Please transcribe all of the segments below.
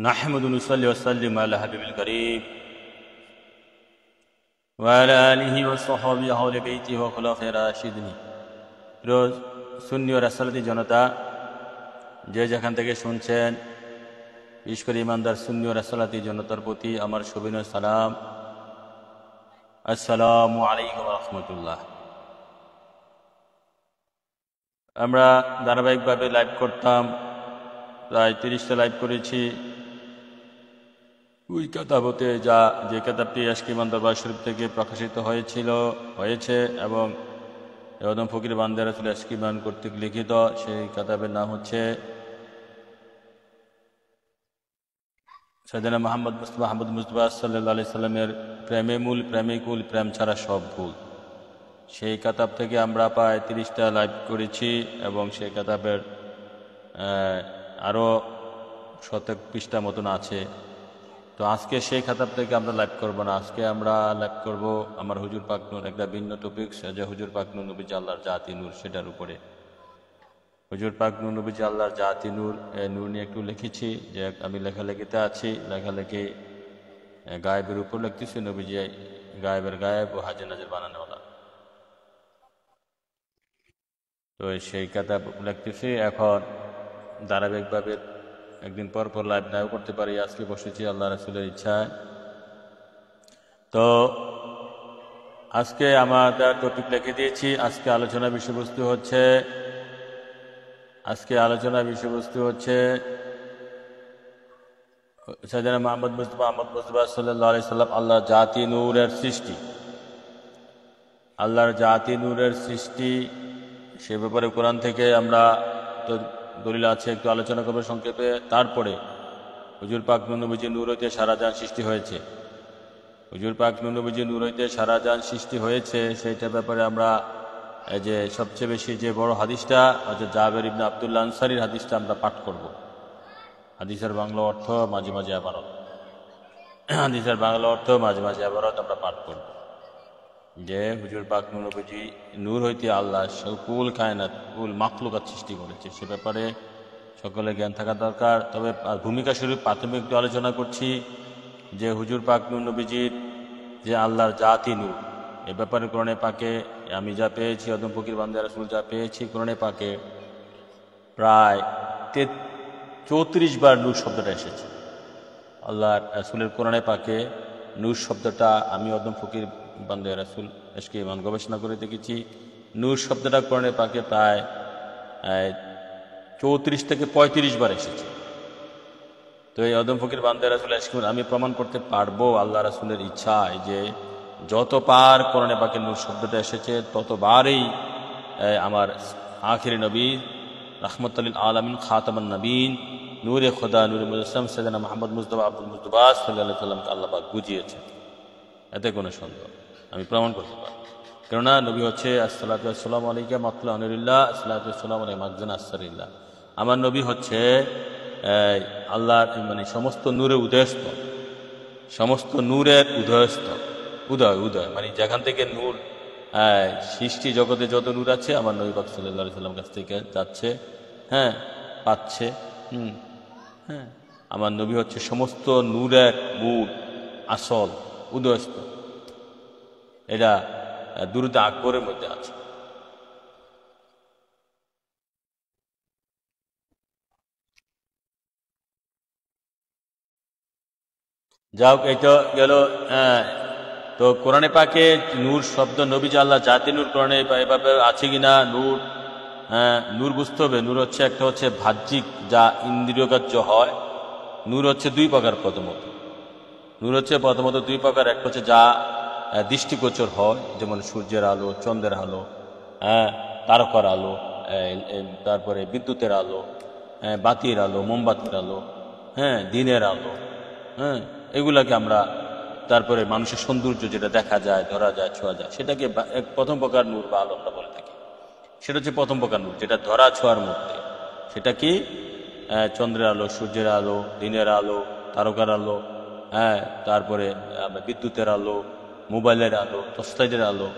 نحمد ونصلي وسلم على حبيب الكريم وعلى آله وصحبه أهل بيته وخلفائه الراشدين। রোজ সুন্নি ও রাসালাতি জনতা যে যেখান থেকে শুনছেন, বিশেষ করে ইমানদার সুন্নি ও রাসালাতি জনতার প্রতি আমার সবিনয় সালাম, আসসালামু আলাইকুম ওয়া রাহমাতুল্লাহ। আমরা ধারাবাহিকভাবে লাইভ করতাম, প্রায় 30টা লাইভ করেছি। ওই কেতাবতে যে কেতাবটি আজকে ইমাম দরবার শরীফ থেকে প্রকাশিত হয়েছে এবং আদম ফকির বান্দে রাসূল আশকি ইমান কর্তৃক লিখিত, সেই কেতাবের নাম হচ্ছে সাইয়েদনা মুহাম্মদ মুস্তাফা সাল্লাল্লাহু আলাইহি সাল্লামের প্রেমে মূল, প্রেমে কুল, প্রেম ছাড়া সব ভুল। সেই কেতাব থেকে আমরা প্রায় 30টা লাইভ করেছি এবং সেই কেতাবের আরও 100 পৃষ্ঠা মতন আছে। তো আজকে সেই খাতাব থেকে আমরা লাইভ করব না, আজকে আমরা লাইভ করব আমার হুজুর পাক নূর, একটা ভিন্ন টপিক, যে হুজুর পাক নূর নবীজি আল্লাহর জাতি নূর, সেটার উপরে। হুজুর পাক নূর নবীজি আল্লাহর জাতি নূর, নূর নিয়ে একটু লিখেছি, যে আমি লেখালেখিতে আছি, লেখালেখি গায়েবের উপর লিখতেছি, নবীজি গায়েবের গায়েব ও হাজির নাজির বানানোওয়ালা। তো সেই খাতাব লিখতেছি। এখন ধারাবাহিকভাবে একদিন পর পর লাইভ নাও করতে পারি, আজকে বসেছি আল্লাহ রাসূলের ইচ্ছায়। তো আজকে আমাদের টপিক লিখে দিয়েছি। আজকে আলোচনার বিষয়বস্তু হচ্ছে সাইয়েদনা মুহাম্মদ মুস্তাফা সাল্লাল্লাহু আলাইহি সাল্লাম আল্লাহর জাতি নূরের সৃষ্টি, আল্লাহর জাতি নূরের সৃষ্টি, সে ব্যাপারে কোরআন থেকে আমরা তো দলিল আছে, একটু আলোচনা করবে সংক্ষেপে। তারপরে হুজুর পাক নূর নবীজি নূর হইতে সারাজাহান সৃষ্টি হয়েছে, হুজুর পাক নূর নবীজি নূর হইতে সারাজাহান সৃষ্টি হয়েছে, সেইটার ব্যাপারে আমরা যে সবচেয়ে বেশি যে বড় হাদিসটা হচ্ছে জাবের ইবনে আব্দুল্লাহ আনসারীর হাদিসটা আমরা পাঠ করব। হাদিসের বাংলা অর্থ মাঝে মাঝে আবারত, হাদিসের বাংলা অর্থ মাঝে মাঝে আবারত আমরা পাঠ করব। যে হুজুর পাক নূর নবীজি নূর হইতে আল্লাহ সকল কায়নাত, কুল মাখলুকাত সৃষ্টি করেছে, সে ব্যাপারে সকলে জ্ঞান থাকা দরকার। তবে ভূমিকা স্বরূপ প্রাথমিক একটু আলোচনা করছি যে হুজুর পাক নূর নবীজির যে আল্লাহর জাতি নূর, এ ব্যাপারে কোরআনে পাকে আমি যা পেয়েছি, আদম ফকির বান্দে রাসূল যা পেয়েছি, কোরআনে পাকে প্রায় 34 বার নূর শব্দটা এসেছে। আল্লাহর রাসূলের কোরআনে পাকে নূর শব্দটা আমি আদম ফকির বান্দে রাসূল আজকে ইমান গবেষণা করে দেখেছি, নূর শব্দটা কোরআনে পাকে প্রায় 34 থেকে 35 বার এসেছে। তো এই আদম ফকির বান্দে রাসূল আজকে আমি প্রমাণ করতে পারবো আল্লাহ রাসূলের ইচ্ছায় যে যতবার কোরআনে পাকে নূর শব্দটা এসেছে ততবারই আমার আখিরি নবী রাহমাতুল লিল আলামিন খাতামুন নবীন নূরে খোদা নূরে মুজাসসাম সাইয়েদনা মুহাম্মদ মুস্তাফা মুস্তাফা সাল্লাল্লাহু আলাইহি সাল্লামকে আল্লাহ পাক বুঝিয়েছে, এতে কোনো সন্দেহ আমি প্রমাণ করতে পারি। কেননা নবী হচ্ছে আসসালাতু ওয়াসসালামু আলাইকা মাতলা আনিল্লাহ, আসসালাতু ওয়াসসালামু আলাইকা মাকজানা আসসারিল্লাহ। আমার নবী হচ্ছে আল্লাহর মানে সমস্ত নূরের উদয়স্থল, সমস্ত নূরের উদয়স্থল, উদয় মানে যেখান থেকে নূর সৃষ্টি জগতে যত নূর আছে আমার নবী পাক সাল্লাল্লাহু আলাইহি সাল্লাম কাছ থেকে যাচ্ছে, পাচ্ছে। আমার নবী হচ্ছে সমস্ত নূরের মূল, আসল, উদয়স্থল। এটা দুরূদ আকবরের মধ্যে আছে। যাও, এটা গেল। তো কোরআনে পাকে নূর শব্দ নবীজি আল্লাহ জাতি নূর কোরআনে এভাবে আছে কিনা নূর, নূর বুঝতে হবে। নূর হচ্ছে একটা হচ্ছে বাহ্যিক, যা ইন্দ্রিয়গ্রাহ্য হয়। নূর হচ্ছে দুই প্রকার। নূর হচ্ছে প্রথমত দুই প্রকার। একটা হচ্ছে যা দৃষ্টিগোচর হয়, যেমন সূর্যের আলো, চন্দ্রের আলো, তারকার আলো, তারপরে বিদ্যুতের আলো, বাতির আলো, মোমবাতির আলো, দিনের আলো, এগুলাকে আমরা, তারপরে মানুষের সৌন্দর্য যেটা দেখা যায়, ধরা যায়, ছোঁয়া যায়, সেটাকে প্রথম প্রকার নূর বা আলো আমরা বলে থাকি। সেটা হচ্ছে প্রথম প্রকার নূর, যেটা ধরা ছোঁয়ার মধ্যে। সেটা কি? চন্দ্রের আলো, সূর্যের আলো, দিনের আলো, তারকার আলো, তারপরে বিদ্যুতের আলো, মোবাইলের আলো, টর্চলাইটের আলো,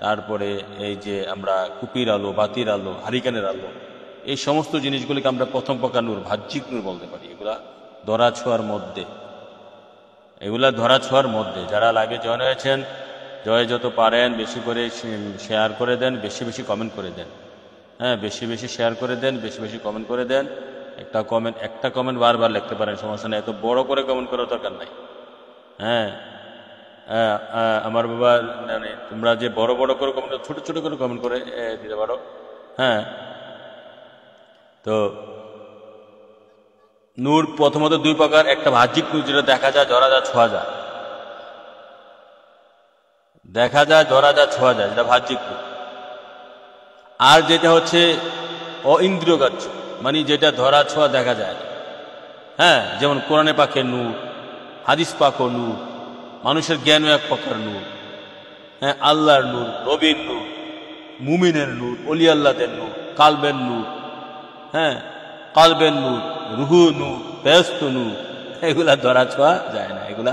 তারপরে এই যে আমরা কুপির আলো, বাতির আলো, হারিকেনের আলো, এই সমস্ত জিনিসগুলিকে আমরা প্রথম প্রকার নূর, বাহ্যিক নূর বলতে পারি। এগুলা ধরা ছোঁয়ার মধ্যে, এগুলা ধরা ছোঁয়ার মধ্যে। যারা লাইভে জয়েন হয়েছেন, যত পারেন বেশি করে শেয়ার করে দেন, বেশি বেশি কমেন্ট করে দেন। হ্যাঁ, বেশি বেশি শেয়ার করে দেন, বেশি বেশি কমেন্ট করে দেন। একটা কমেন্ট বারবার লিখতে পারেন, সমস্যা নেই, এত বড় করে কমেন্ট করার দরকার নাই। হ্যাঁ, আমার বাবা, মানে তোমরা যে বড় বড় করে কমেন্ট, ছোট ছোট করে কমেন্ট করে দিতে পারো। হ্যাঁ, তো নূর প্রথমত দুই প্রকার, একটা বাহ্যিক নূর যেটা দেখা যায়, ধরা যায়, ছোঁয়া যায়, দেখা যায়, ধরা যায়, ছোঁয়া যায়, যেটা বাহ্যিক নূর। আর যেটা হচ্ছে অইন্দ্রিয়গ্রাহ্য, মানে যেটা ধরা ছোঁয়া দেখা যায় না। হ্যাঁ, যেমন কোরআনে পাকের নূর, হাদিস পাকও নূর, মানুষের জ্ঞানও এক প্রকার নূর। হ্যাঁ, আল্লাহর নূর, নবীর নূর, মুমিনের নূর, অলি আল্লাহদের নূর, কালবের নূর। হ্যাঁ, কালবের নূর, রুহু নূর, বেহেশত নূর, এগুলা ধরা ছোঁয়া যায় না। এগুলা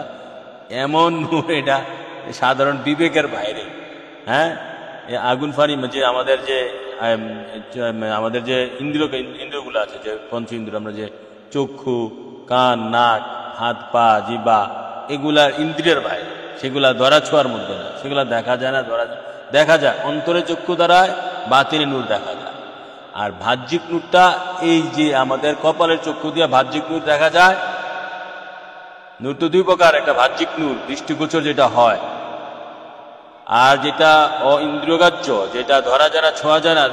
এমন নূর, এটা সাধারণ বিবেকের বাইরে। হ্যাঁ, আগুন ফানি যে আমাদের যে ইন্দ্রিয়গুলো আছে, যে পঞ্চ ইন্দ্রিয়, আমরা যে চক্ষু, কান, নাক, হাত, পা, জিহ্বা, এগুলার ইন্দ্রিয়ের বাইরে, সেগুলা ধরা ছোঁয়ার মধ্যে না। সেগুলা দেখা যায় না, দেখা যায় অন্তরে চক্ষু দ্বারায়, বাতিনি নূর দেখা যায়। আর বাহ্যিক নূরটা এই যে আমাদের কপালের চক্ষু দিয়ে বাহ্যিক নূর দেখা যায়। নূর তো দুই প্রকার, একটা বাহ্যিক নূর দৃষ্টিগোচর যেটা হয়, আর যেটা অইন্দ্রিয়গ্রাহ্য, যেটা ধরা যায় না, ছোঁয়া যায় না,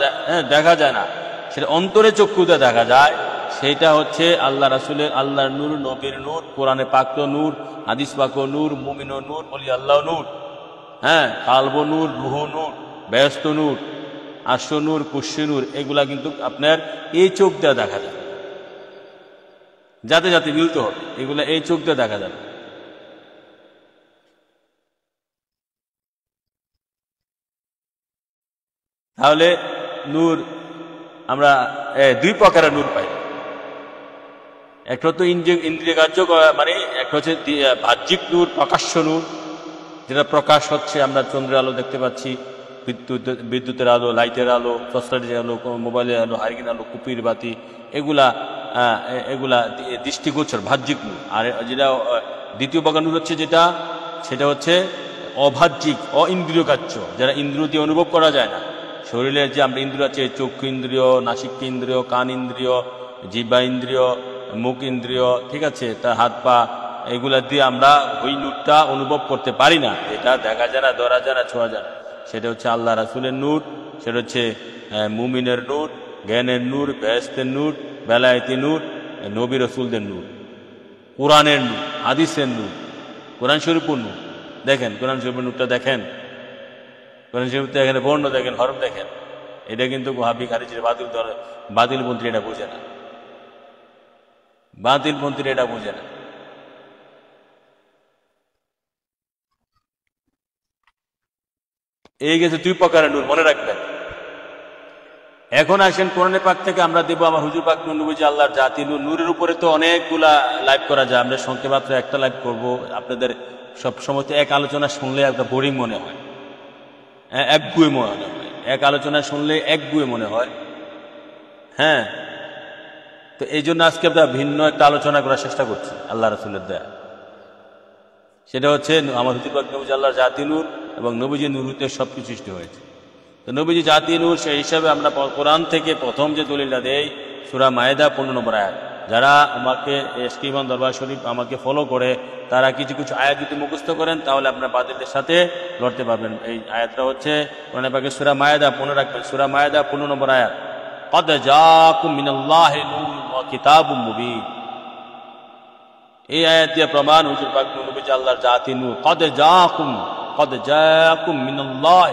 দেখা যায় না, সেটা অন্তরে চক্ষুতে দেখা যায়। সেটা হচ্ছে আল্লাহ রাসূলের, আল্লাহর নূর, নবীর নূর, কোরআনে পাক নূর, হাদিস পাক নূর, মুমিন নূর, ওলি আল্লাহ নূর। হ্যাঁ, কালব নূর, রুহ নূর, বেহেশত নূর, আরশ নূর, কুরসি নূর, এগুলা কিন্তু আপনার এই চোখ দিয়ে দেখা যায়। যাতে যাতে মিলতে হবে, এগুলা এই চোখ দিয়ে দেখা যাবে। তাহলে নূর আমরা দুই প্রকারের নূর পাই। একটা তো ইন্দ্রিয়গ্রাহ্য, মানে একটা হচ্ছে বাহ্যিক নূর, প্রকাশ্য নূর, যেটা প্রকাশ হচ্ছে, আমরা চন্দ্রের আলো দেখতে পাচ্ছি, বিদ্যুতের আলো, লাইটের আলো, টর্চলাইটের আলো, মোবাইলের আলো, হারিকেন আলো, কুপির বাতি, এগুলা দৃষ্টিগোচর বাহ্যিক নূর। আর যেটা দ্বিতীয় প্রকার নূর হচ্ছে সেটা হচ্ছে অবাহ্যিক, অইন্দ্রিয়গ্রাহ্য, যারা ইন্দ্রিয় দিয়ে অনুভব করা যায় না। শরীরের যে আমরা ইন্দ্রিয় আছে, চক্ষু ইন্দ্রিয়, নাসিক ইন্দ্রিয়, কান ইন্দ্রিয়, জিহ্বা ইন্দ্রিয়, মুখ ইন্দ্রিয়, ঠিক আছে, তার হাত পা, এগুলা দিয়ে আমরা ওই নূরটা অনুভব করতে পারি না। এটা দেখা যায় না, ধরা যায় না, ছোঁয়া যায় না। সেটা হচ্ছে আল্লাহ রাসূলের নূর, সেটা হচ্ছে মুমিনের নূর, জ্ঞানের নূর, বেহেশতের নূর, বেলায়েতি নূর, নবী রাসূলদের নূর, কোরআনের নূর, হাদিসের নূর, কোরআন শরীফের নূর। দেখেন কোরআন শরীফের নূরটা দেখেন, কোরআন শরীফে এখানে বর্ণ দেখেন, হরফ দেখেন। এটা কিন্তু ওয়াহাবি খারিজির বাতিলপন্থী এটা বোঝে না, বাতিলপন্থীরা এটা বোঝে না। এই গেছে দুই প্রকারের নূর, মনে রাখবেন। এখন আসেন কোরআনে পাক থেকে আমরা দেবো আমার হুজুর পাক নবীজি আল্লাহর জাতি নূর। নূরের উপরে তো অনেকগুলা লাইভ করা যায়, আমরা সংক্ষেপে মাত্র একটা লাইভ করব। আপনাদের সব সময় এক আলোচনা শুনলে একটা বোরিং মনে হয়, একগুঁয়ে মনে হয়, এক আলোচনা শুনলে একগুঁয়ে মনে হয়। হ্যাঁ, তো এই জন্য আজকে আমরা ভিন্ন একটা আলোচনা করার চেষ্টা করছি আল্লাহ রাসূলের দয়া। সেটা হচ্ছে আমার হুজুর পাক নবীজি আল্লাহর জাতি নূর, এবং নবীজি নূর হতে সবকিছু সৃষ্টি হয়েছে। তো নবীজি জাতি নূর, সেই হিসাবে আমরা কোরআন থেকে প্রথম যে দলিলটা দেই, সূরা মায়েদা 15 নম্বর আয়াত। যারা আমাকে স্ক্রিমান দরবার শরীফ আমাকে ফলো করে, তারা কিছু কিছু আয়াত যদি মুখস্থ করেন, তাহলে আপনার বাতিলদের সাথে লড়তে পারবেন। এই আয়াতটা হচ্ছে কোরআন পাকের সূরা মায়েদা, মনে রাখবেন, সূরা মায়েদা 15 নম্বর আয়াত। قد جاءكم من الله نور وكتاب مبين। এই আয়াত দিয়ে প্রমাণ হুজুর পাক নবীজি আল্লাহর জাতি নূর। قد جاءكم من الله,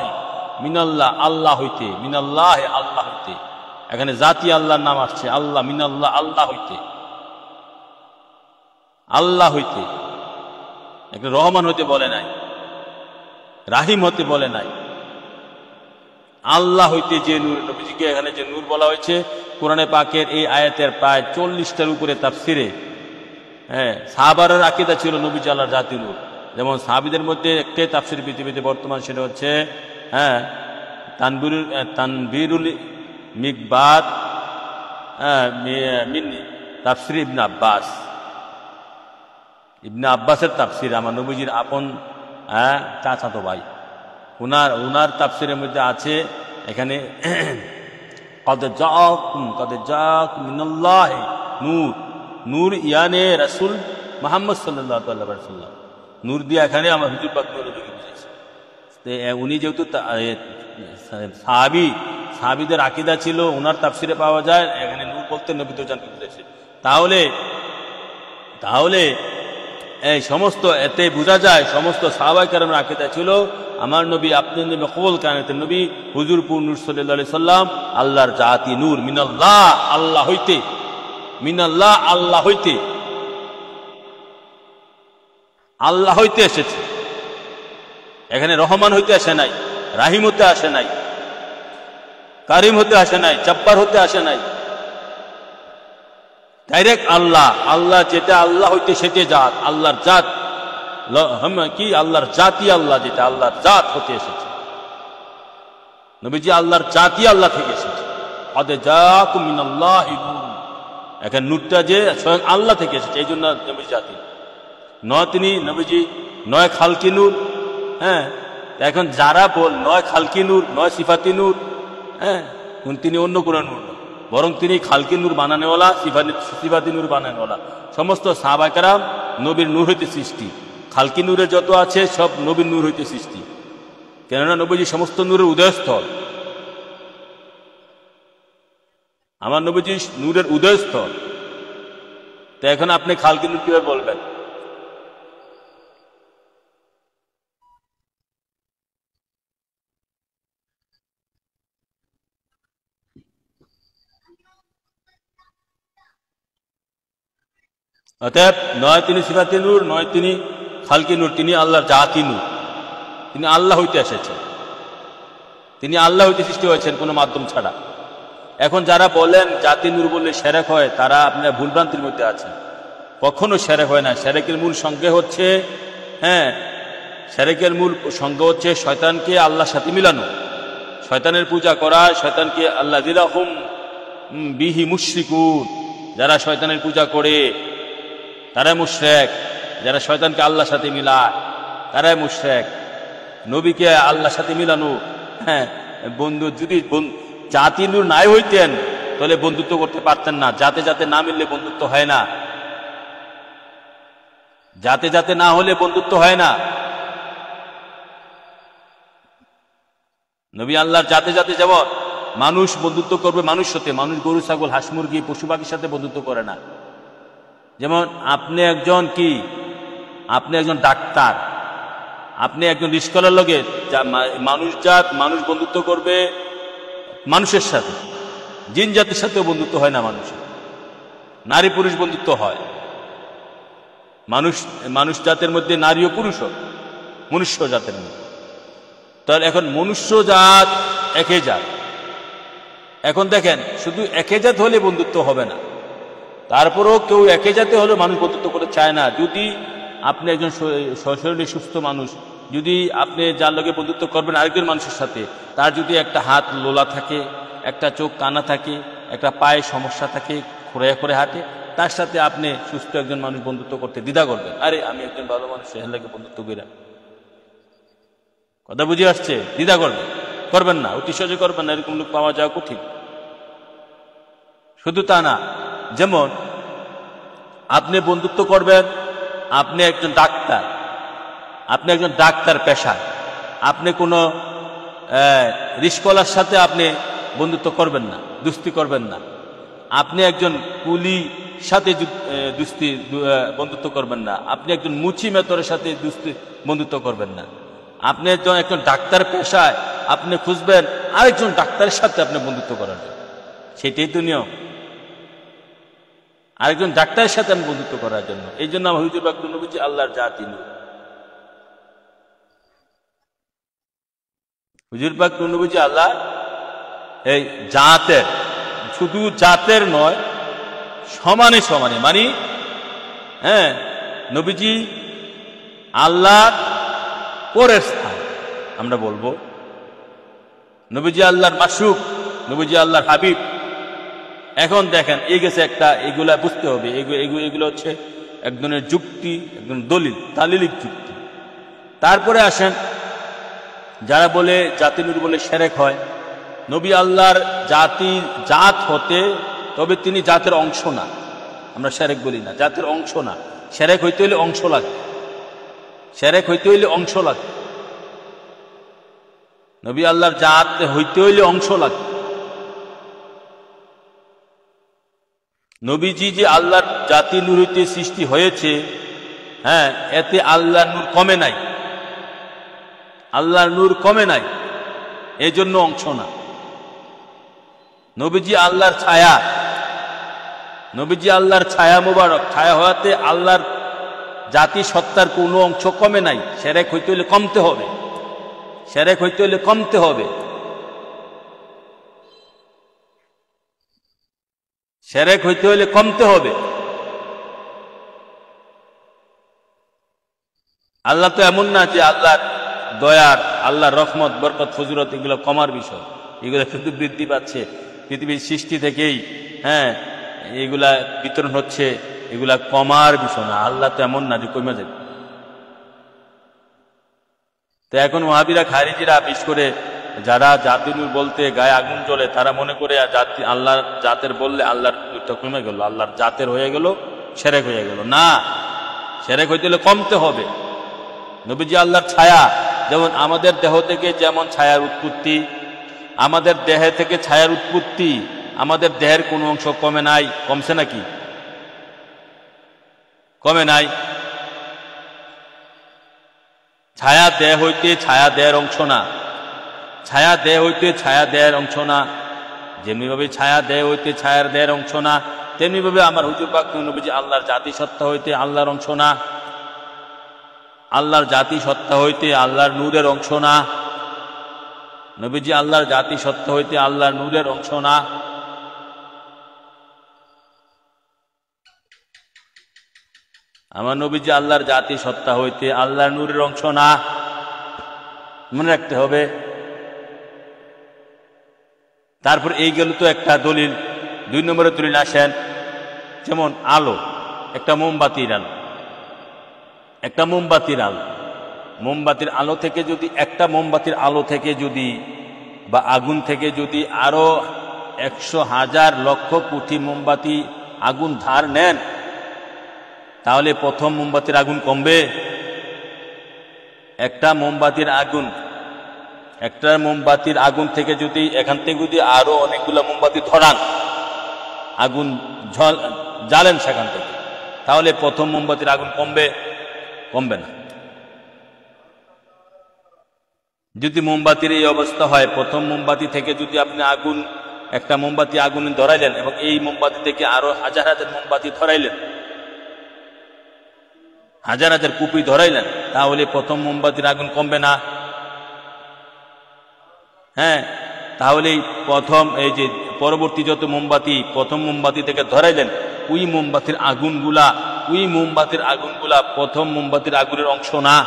মিনাল্লাহ আল্লাহ হইতে, মিনাল্লাহ আল্লাহ হইতে। এখানে জাতি আল্লাহর নাম আসছে, আল্লাহ, মিনাল্লাহ আল্লাহ হইতে, আল্লাহ হইতে। এখানে রহমান হইতে বলে নাই, রাহিম হতে বলে নাই, আল্লাহ হইতে যে নূর। নবীজিকে এখানে যে নূর বলা হয়েছে, কোরআনে পাকের এই আয়াতের প্রায় 40টার উপরে তাফসিরে সাহাবাদের আকীদা ছিল নবীজি আল্লাহর জাতি নূর। যেমন সাহাবীদের মধ্যে একটাই তাফসির পৃথিবীতে বর্তমান, সেটা হচ্ছে তানবীরুল মিকবাত মিন তাফসির ইবনে আব্বাস। ইবনে আব্বাসের তাফসির, আমার নবীজির আপন চাচাতো ভাই, উনার তাফসিরের মধ্যে আছে এখানে কদ জাআকুম মিনাল্লাহি নূর, নূর ইয়ানে রাসূল মুহাম্মদ সাল্লাল্লাহু আলাইহি ওয়াসাল্লাম, নূর দিয়ে এখানে আমার হুজুর পাক নবীকে বুঝাইছে। উনি যেহেতু সাহাবীদের আকীদা ছিল, উনার তাফসিরে পাওয়া যায় এখানে নূর বলতে নবী তো জানতে বুঝাইছে। তাহলে এই সমস্ত এতে বোঝা যায় সমস্ত সাহাবায়ে কেরামের আকীদা ছিল আমার নবী, আপনি নবী কবুল কায়নাতের নবী হুজুর নূর সাল্লাল্লাহু আলাইহি সাল্লাম আল্লাহর জাতি নূর, মিনাল্লাহ আল্লাহ হইতে, মিনাল্লাহ আল্লাহ হইতে, আল্লাহ হইতে এসেছে। এখানে রহমান হইতে আসে নাই, রাহিম হতে আসে নাই, কারিম হতে আসে নাই, জব্বার হতে আসে নাই, ডাইরেক্ট আল্লাহ। আল্লাহ যেটা আল্লাহ হইতে সেটা জাত, আল্লাহর জাত কি আল্লাহর জাতি, আল্লাহ যেটা আল্লাহর জাত হতে এসেছে। নবীজি আল্লাহর জাতি, আল্লাহ থেকে এসেছে। এখানে নূরটা যে স্বয়ং আল্লাহ থেকে এসেছে, এই জন্য নবীজি জাতি নয়, তিনি নবীজি নয় খালকি নূর। হ্যাঁ, এখন যারা নয় খালকি নূর, নয় সিফাতি নূর, হ্যাঁ, তিনি অন্য কোনো নূর নয়, বরং তিনি খালকি নূর বানানেওয়ালা, সিফাতি নূর বানানেওয়ালা। সমস্ত সাহাবায়ে কেরাম নবীর নূর হইতে সৃষ্টি, খালকি নূরের যত আছে সব নবীর নূর হইতে সৃষ্টি, কেননা নবীজি সমস্ত নূরের উদয়স্থল। আমার নবীজি নূরের উদয়স্থল, তো এখন আপনি খালকি নূর কিভাবে বলবেন? অতএব নয় তিনি সিফাতি নূর, নয় তিনি খালকি নূর, তিনি আল্লাহর জাতি নূর, তিনি আল্লাহ হইতে এসেছেন, তিনি আল্লাহ হইতে সৃষ্টি হয়েছেন কোনো মাধ্যম ছাড়া। এখন যারা বলেন জাতি নূর বললে শিরক হয়, তারা আপনার ভুলভ্রান্তির মধ্যে আছেন। কখনো শিরক হয় না। শিরকের মূল সংজ্ঞা হচ্ছে, হ্যাঁ, শিরকের মূল সংজ্ঞা হচ্ছে শয়তানকে আল্লাহর সাথে মিলানো, শয়তানের পূজা করা, শয়তানকে আল্লাযীনা হুম বিহি মুশরিকুন, যারা শয়তানের পূজা করে তারাই মুশরিক, যারা শয়তানকে আল্লাহর সাথে মিলায় তারাই মুশরিক। নবীকে আল্লাহর সাথে মিলানো, হ্যাঁ, বন্ধু যদি জাতি নূর নাই হইতেন তাহলে বন্ধুত্ব করতে পারতেন না। যাতে যাতে না মিললে বন্ধুত্ব হয় না, যাতে যাতে না হলে বন্ধুত্ব হয় না। নবী আল্লাহর যাতে যাতে, যেমন মানুষ বন্ধুত্ব করবে মানুষ সাথে, মানুষ গরু ছাগল হাঁস মুরগি পশু পাখির সাথে বন্ধুত্ব করে না। যেমন আপনি একজন কি, আপনি একজন ডাক্তার, আপনি একজন রিস্কলার লগে মানুষ বন্ধুত্ব করবে মানুষের সাথে, জিন জাতির সাথেও বন্ধুত্ব হয় না মানুষের, নারী পুরুষ বন্ধুত্ব হয়। মানুষ জাতের মধ্যে নারী ও পুরুষও, মনুষ্য জাতের মধ্যে। তাহলে এখন মনুষ্য জাত একই জাত। এখন দেখেন, শুধু একই জাত হলে বন্ধুত্ব হবে না, তারপরেও কেউ একই জাতে হলে মানুষ বন্ধুত্ব করতে চায় না। যদি আপনি একজন শরীরে সুস্থ মানুষ, যদি আপনি যার লগে বন্ধুত্ব করবেন আরেকজন মানুষের সাথে, তার যদি একটা হাত লোলা থাকে, একটা চোখ কানা থাকে, একটা পায়ে সমস্যা থাকে, খোঁড়ে করে হাঁটে, তার সাথে আপনি সুস্থ একজন মানুষ বন্ধুত্ব করতে দ্বিধা করবেন। আরে আমি একজন ভালো মানুষ, সে লাগে বন্ধুত্ব কইরা, কথা বুঝে আসছে? দ্বিধা করবেন না, অতি সহজে করবেন না, এরকম লোক পাওয়া যাওয়া কঠিন। শুধু তা না, যেমন আপনি বন্ধুত্ব করবেন, আপনি একজন ডাক্তার, আপনি একজন ডাক্তার পেশা, আপনি কোনো রিস্কলার সাথে আপনি বন্ধুত্ব করবেন না, দুস্তি করবেন না। আপনি একজন কুলি সাথে বন্ধুত্ব করবেন না। আপনি একজন মুচি মেতরের সাথে বন্ধুত্ব করবেন না। আপনি একজন ডাক্তার পেশায় আপনি খুঁজবেন আরেকজন ডাক্তারের সাথে আপনি বন্ধুত্ব করার জন্য, সেটাই তো নিয়ম। আরেকজন ডাক্তারের সাথে আমি বন্ধুত্ব করার জন্য। এই জন্য আমার হুজুর পাক নবীজি আল্লাহর জাতি নূর। হুজুর পাক নবীজি আল্লাহ এই জাতের, শুধু জাতের নয়, সমানে সমানে, মানে হ্যাঁ, নবীজি আল্লাহর পরের স্থান আমরা বলবো। নবীজি আল্লাহর মাশুক, নবীজি আল্লাহর হাবিব। এখন দেখেন, এই গেছে একটা, এগুলা বুঝতে হবে, এগুলো হচ্ছে একজনের যুক্তি, একজন দলিল, তালিলিক যুক্তি। তারপরে আসেন যারা বলে জাতি নূর বলে শিরক হয়। নবী আল্লাহর জাত হতে, তবে তিনি জাতের অংশ না। আমরা শিরক বলি না, জাতের অংশ না। শিরক হইতে হইলে অংশ লাগে, শিরক হইতে হইলে অংশ লাগে। নবী আল্লাহর জাত হইতে হইলে অংশ লাগে। নবীজি যে আল্লাহর জাতি নূর হইতে সৃষ্টি হয়েছে, হ্যাঁ, এতে আল্লাহর নূর কমে নাই, আল্লাহর নূর কমে নাই, এই জন্য অংশ না। নবীজি আল্লাহর ছায়া, নবীজি আল্লাহর ছায়া মুবারক, ছায়া হওয়াতে আল্লাহর জাতি সত্তার কোনো অংশ কমে নাই। শিরক হইতে হইলে কমতে হবে, শিরক হইতে হইলে কমতে হবে, শিরক হইতে হইলে কমতে হবে। আল্লাহ তো এমন না যে আল্লাহর দয়ার, আল্লাহর রহমত, বরকত, ফজিলত এগুলো কমার বিষয়। এগুলো কিন্তু বৃদ্ধি পাচ্ছে পৃথিবীর সৃষ্টি থেকেই, হ্যাঁ, এগুলা বিতরণ হচ্ছে, এগুলা কমার বিষয় না। আল্লাহ তো এমন না যে কমে যাবে। তো এখন ওয়াহাবীরা, খারিজিরা, বিশেষ করে যারা জাতি নূর বলতে গায়ে আগুন জ্বলে, তারা মনে করে জাতি আল্লাহর জাতের বললে আল্লাহর নূরটা কমে গেল, আল্লাহর জাতের হয়ে গেল, শিরক হয়ে গেল। না, শিরক হইতে হলে কমতে হবে। নবীজি আল্লাহর ছায়া, যেমন আমাদের দেহ থেকে যেমন ছায়ার উৎপত্তি, আমাদের দেহে থেকে ছায়ার উৎপত্তি, আমাদের দেহের কোনো অংশ কমে নাই। কমছে নাকি? কমে নাই। ছায়া দেহ হইতে ছায়া দেহের অংশ না, ছায়া দেহ হইতে ছায়া দেহের অংশ না। যেমনিভাবে ছায়া দেহ হইতে ছায়ার দেহের অংশ না, তেমনিভাবে আমার হুজুর পাক নবীজি আল্লাহর জাতি সত্তা হইতে আল্লাহর অংশ না, আল্লাহর জাতি সত্তা হইতে আল্লাহর নূরের অংশ না। নবীজি আল্লাহর জাতি সত্তা হইতে আল্লাহর নূরের অংশ না। আমার নবীজি আল্লাহর জাতি সত্তা হইতে আল্লাহর নূরের অংশ না, মনে রাখতে হবে। তারপর এই গেল তো একটা দলিল। 2 নম্বরে দলিল আসেন, যেমন আলো, একটা মোমবাতির আলো, একটা মোমবাতির আলো, মোমবাতির আলো থেকে যদি, একটা মোমবাতির আলো থেকে যদি বা আগুন থেকে যদি আরো 100,000 লক্ষ কোটি মোমবাতি আগুন ধার নেন, তাহলে প্রথম মোমবাতির আগুন কমবে? একটা মোমবাতির আগুন, একটা মোমবাতির আগুন থেকে যদি, এখান থেকে যদি আরো অনেকগুলো মোমবাতি ধরান, আগুন জ্বালেন সেখান থেকে, তাহলে প্রথম মোমবাতির আগুন কমবে? কমবে না। যদি মোমবাতির এই অবস্থা হয়, প্রথম মোমবাতি থেকে যদি আপনি আগুন, একটা মোমবাতি আগুন ধরাইলেন এবং এই মোমবাতি থেকে আরো 1000,000 মোমবাতি ধরাইলেন, 1000,000 কুপি ধরাইলেন, তাহলে প্রথম মোমবাতির আগুন কমবে না? হ্যাঁ, তাহলে প্রথম, এই যে পরবর্তী যত মোমবাতি প্রথম মোমবাতি থেকে ধরাইলেন, ওই মোমবাতির আগুনগুলা, ওই মোমবাতির আগুনগুলা প্রথম মোমবাতির আগুনের অংশ না।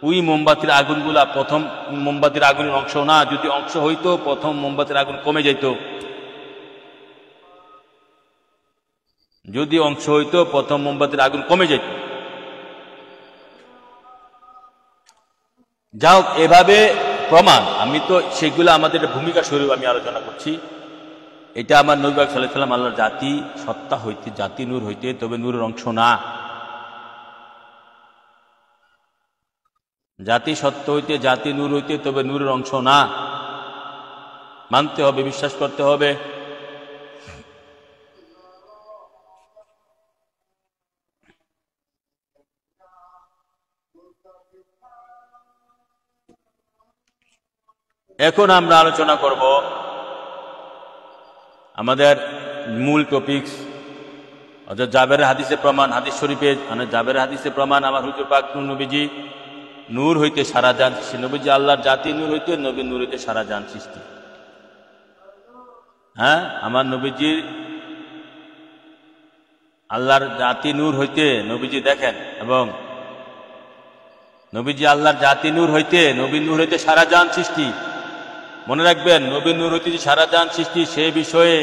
ওই মোমবাতির আগুনগুলা প্রথম মোমবাতির আগুনের অংশ না। যদি অংশ হইতো, প্রথম মোমবাতির আগুন কমে যাইত। যদি অংশ হইতো, প্রথম মোমবাতির আগুন কমে যেত। যাও, এভাবে প্রমাণ, আমি তো সেগুলো আমাদের ভূমিকা স্বরূপ আমি আলোচনা করছি। এটা আমার নবী পাক সাল্লাল্লাহু আলাইহি ওয়াসাল্লাম আল্লাহর জাতি সত্তা হইতে, জাতি নূর হইতে, তবে নূরের অংশ না। জাতি সত্য হইতে, জাতি নূর হইতে, তবে নূরের অংশ না। মানতে হবে, বিশ্বাস করতে হবে। এখন আমরা আলোচনা করব আমাদের মূল টপিকস, অর্থাৎ জাবেরের হাদিসে প্রমাণ, হাদিস শরীফে জাবেরের হাদিসে প্রমাণ, আমার হুজুর পাক নবীজি নূর হইতে সারা জান সৃষ্টি। নবীজি আল্লাহর জাতি নূর হইতে, নবী নূর হইতে সারা জান সৃষ্টি। হ্যাঁ, আমার নবীজি আল্লাহর জাতি নূর হইতে, নবীজি দেখেন, এবং নবীজি আল্লাহর জাতি নূর হইতে, নবী নূর হইতে সারা জান সৃষ্টি। মনে রাখবেন, নবী নূর হইতে সারা জান সৃষ্টি, সে বিষয়ে